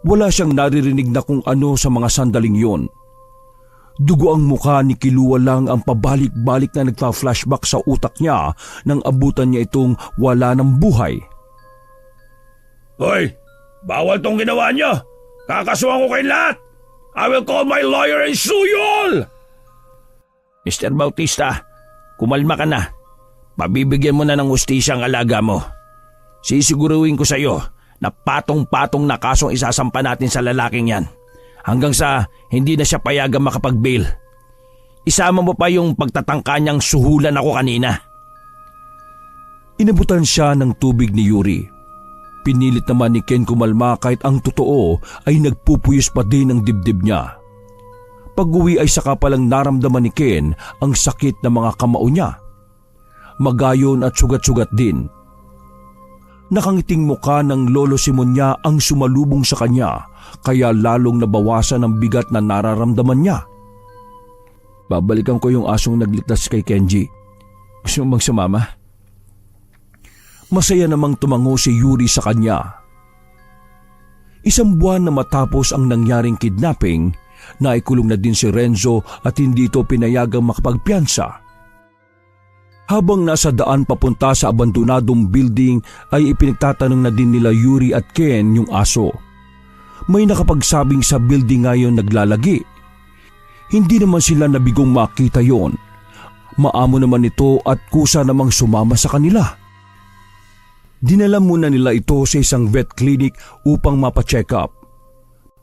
Wala siyang naririnig na kung ano sa mga sandaling yon. Dugo ang mukha ni Kilua lang ang pabalik-balik na nagpa-flashback sa utak niya nang abutan niya itong wala ng buhay. Hoy! Bawal tong ginawa niyo! Kakasuhan ko kayong lahat! I will call my lawyer and sue you all! Mr. Bautista, kumalma ka na. Pabibigyan mo na ng hustisya ang alaga mo. Sisiguruhin ko sa iyo na patong-patong na kasong isasampa natin sa lalaking yan hanggang sa hindi na siya payagang makapag-bail. isama mo pa yung pagtatangka niyang suhulan ako kanina. Inabutan siya ng tubig ni Yuri. Pinilit naman ni Ken kumalma kahit ang totoo ay nagpupuyos pa din ang dibdib niya. Pag-uwi ay saka palang naramdaman ni Ken ang sakit ng mga kamao niya. Magayon at sugat-sugat din. Nakangiting muka ng lolo Simon niya ang sumalubong sa kanya kaya lalong nabawasan ang bigat na nararamdaman niya. Babalikan ko yung asong nagligtas kay Kenji. Gusto mo bang sumama? Masaya namang tumango si Yuri sa kanya. Isang buwan na matapos ang nangyaring kidnapping, naikulong na din si Renzo at hindi ito pinayagang makapagpiyansa. Habang nasa daan papunta sa abandonadong building ay ipinagtatanong na din nila Yuri at Ken yung aso. May nakapagsabing sa building ngayon naglalagi. Hindi naman sila nabigong makita yon. Maamo naman ito at kusa namang sumama sa kanila. Dinala muna nila ito sa isang vet clinic upang mapacheck up.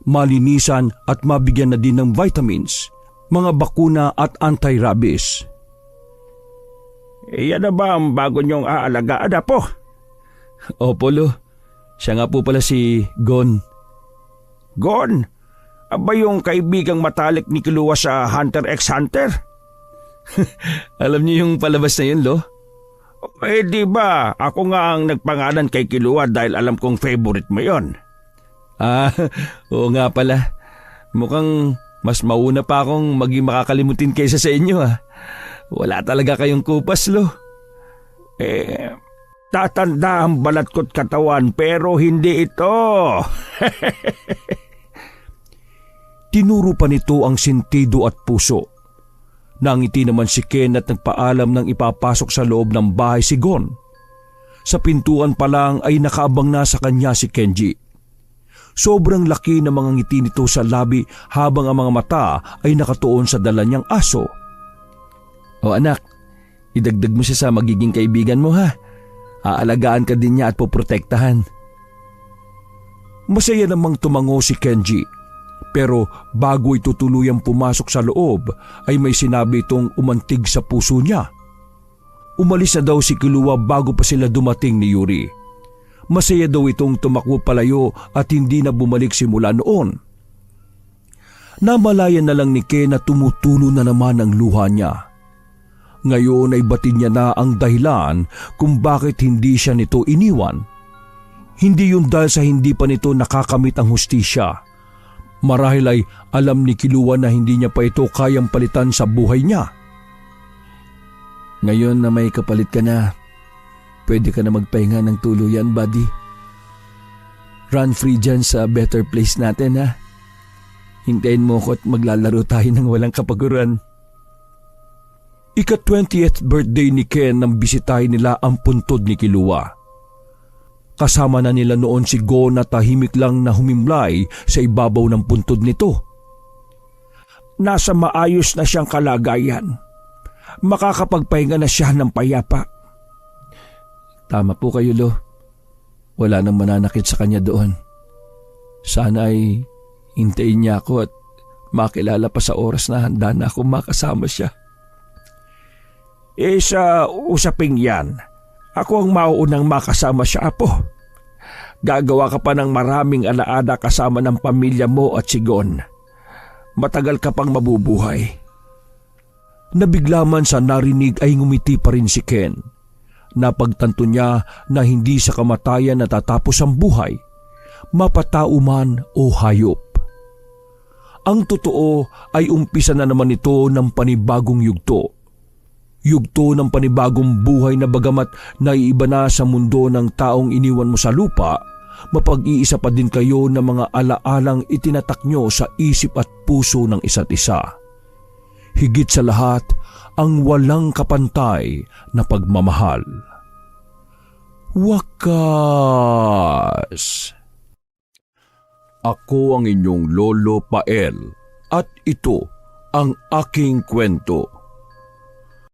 Malinisan at mabigyan na din ng vitamins, mga bakuna at anti-rabies. Yan na ba ang bago niyong aalagaan, Apo? Opo, Lo. Siya nga po pala si Gon. Gon? Aba yung kaibigang matalik ni Kilua sa Hunter x Hunter? Alam niyo yung palabas na yun, Lo? Eh di ba, ako nga ang nagpangalan kay Kilua dahil alam kong favorite mo yon. Ah, oo nga pala. Mukhang mas mauna pa akong maging makakalimutin kaysa sa inyo ah. Wala talaga kayong kupas, Lo. Tatanda ang balat ko't katawan pero hindi ito. Tinuro pa nito ang sentido at puso. Nangiti naman si Ken at nagpaalam ng ipapasok sa loob ng bahay si Gon. Sa pintuan pa lang ay nakaabang na sa kanya si Kenji. Sobrang laki ng mga ngiti nito sa labi habang ang mga mata ay nakatuon sa dala niyang aso. O anak, idagdag mo siya sa magiging kaibigan mo ha. Aalagaan ka din niya at poprotektahan. Masaya namang tumango si Kenji. Pero bago ito tuluyang pumasok sa loob ay may sinabi itong umantig sa puso niya. Umalis na daw si Kilua bago pa sila dumating ni Yuri. Masaya daw itong tumakbo palayo at hindi na bumalik simula noon. Namalayan na lang ni Ken na tumutulo na naman ang luha niya. Ngayon ay batid niya na ang dahilan kung bakit hindi siya nito iniwan. Hindi yun dahil sa hindi pa nito nakakamit ang hustisya. Marahil ay alam ni Kilua na hindi niya pa ito kayang palitan sa buhay niya. Ngayon na may kapalit ka na, pwede ka na magpahinga ng tuluyan, buddy. Run free dyan sa better place natin ha. Hintayin mo ko at maglalaro tayo ng walang kapaguran. Ika-20th birthday ni Ken nang bisitahin nila ang puntod ni Kilua. Kasama na nila noon si Gon na tahimik lang na humimlay sa ibabaw ng puntod nito. Nasa maayos na siyang kalagayan. Makakapagpahinga na siya ng payapa. Tama po kayo, Lo. Wala nang mananakit sa kanya doon. Sana ay hintayin niya ako at makilala pa sa oras na handa na akong makasama siya. Sa usaping yan, ako ang mauunang makasama siya, Apo. Gagawa ka pa ng maraming alaala kasama ng pamilya mo at si Gon. Matagal ka pang mabubuhay. Nabigla man sa narinig ay ngumiti pa rin si Ken. Napagtanto niya na hindi sa kamatayan natatapos ang buhay, mapatao man o hayop. Ang totoo ay umpisa na naman ito ng panibagong yugto. Yugto ng panibagong buhay na bagamat naiiba na sa mundo ng taong iniwan mo sa lupa, mapag-iisa pa din kayo ng mga alaalang itinatak nyo sa isip at puso ng isa't isa. Higit sa lahat, ang walang kapantay na pagmamahal. Wakas! Ako ang inyong Lolo Pael at ito ang aking kwento.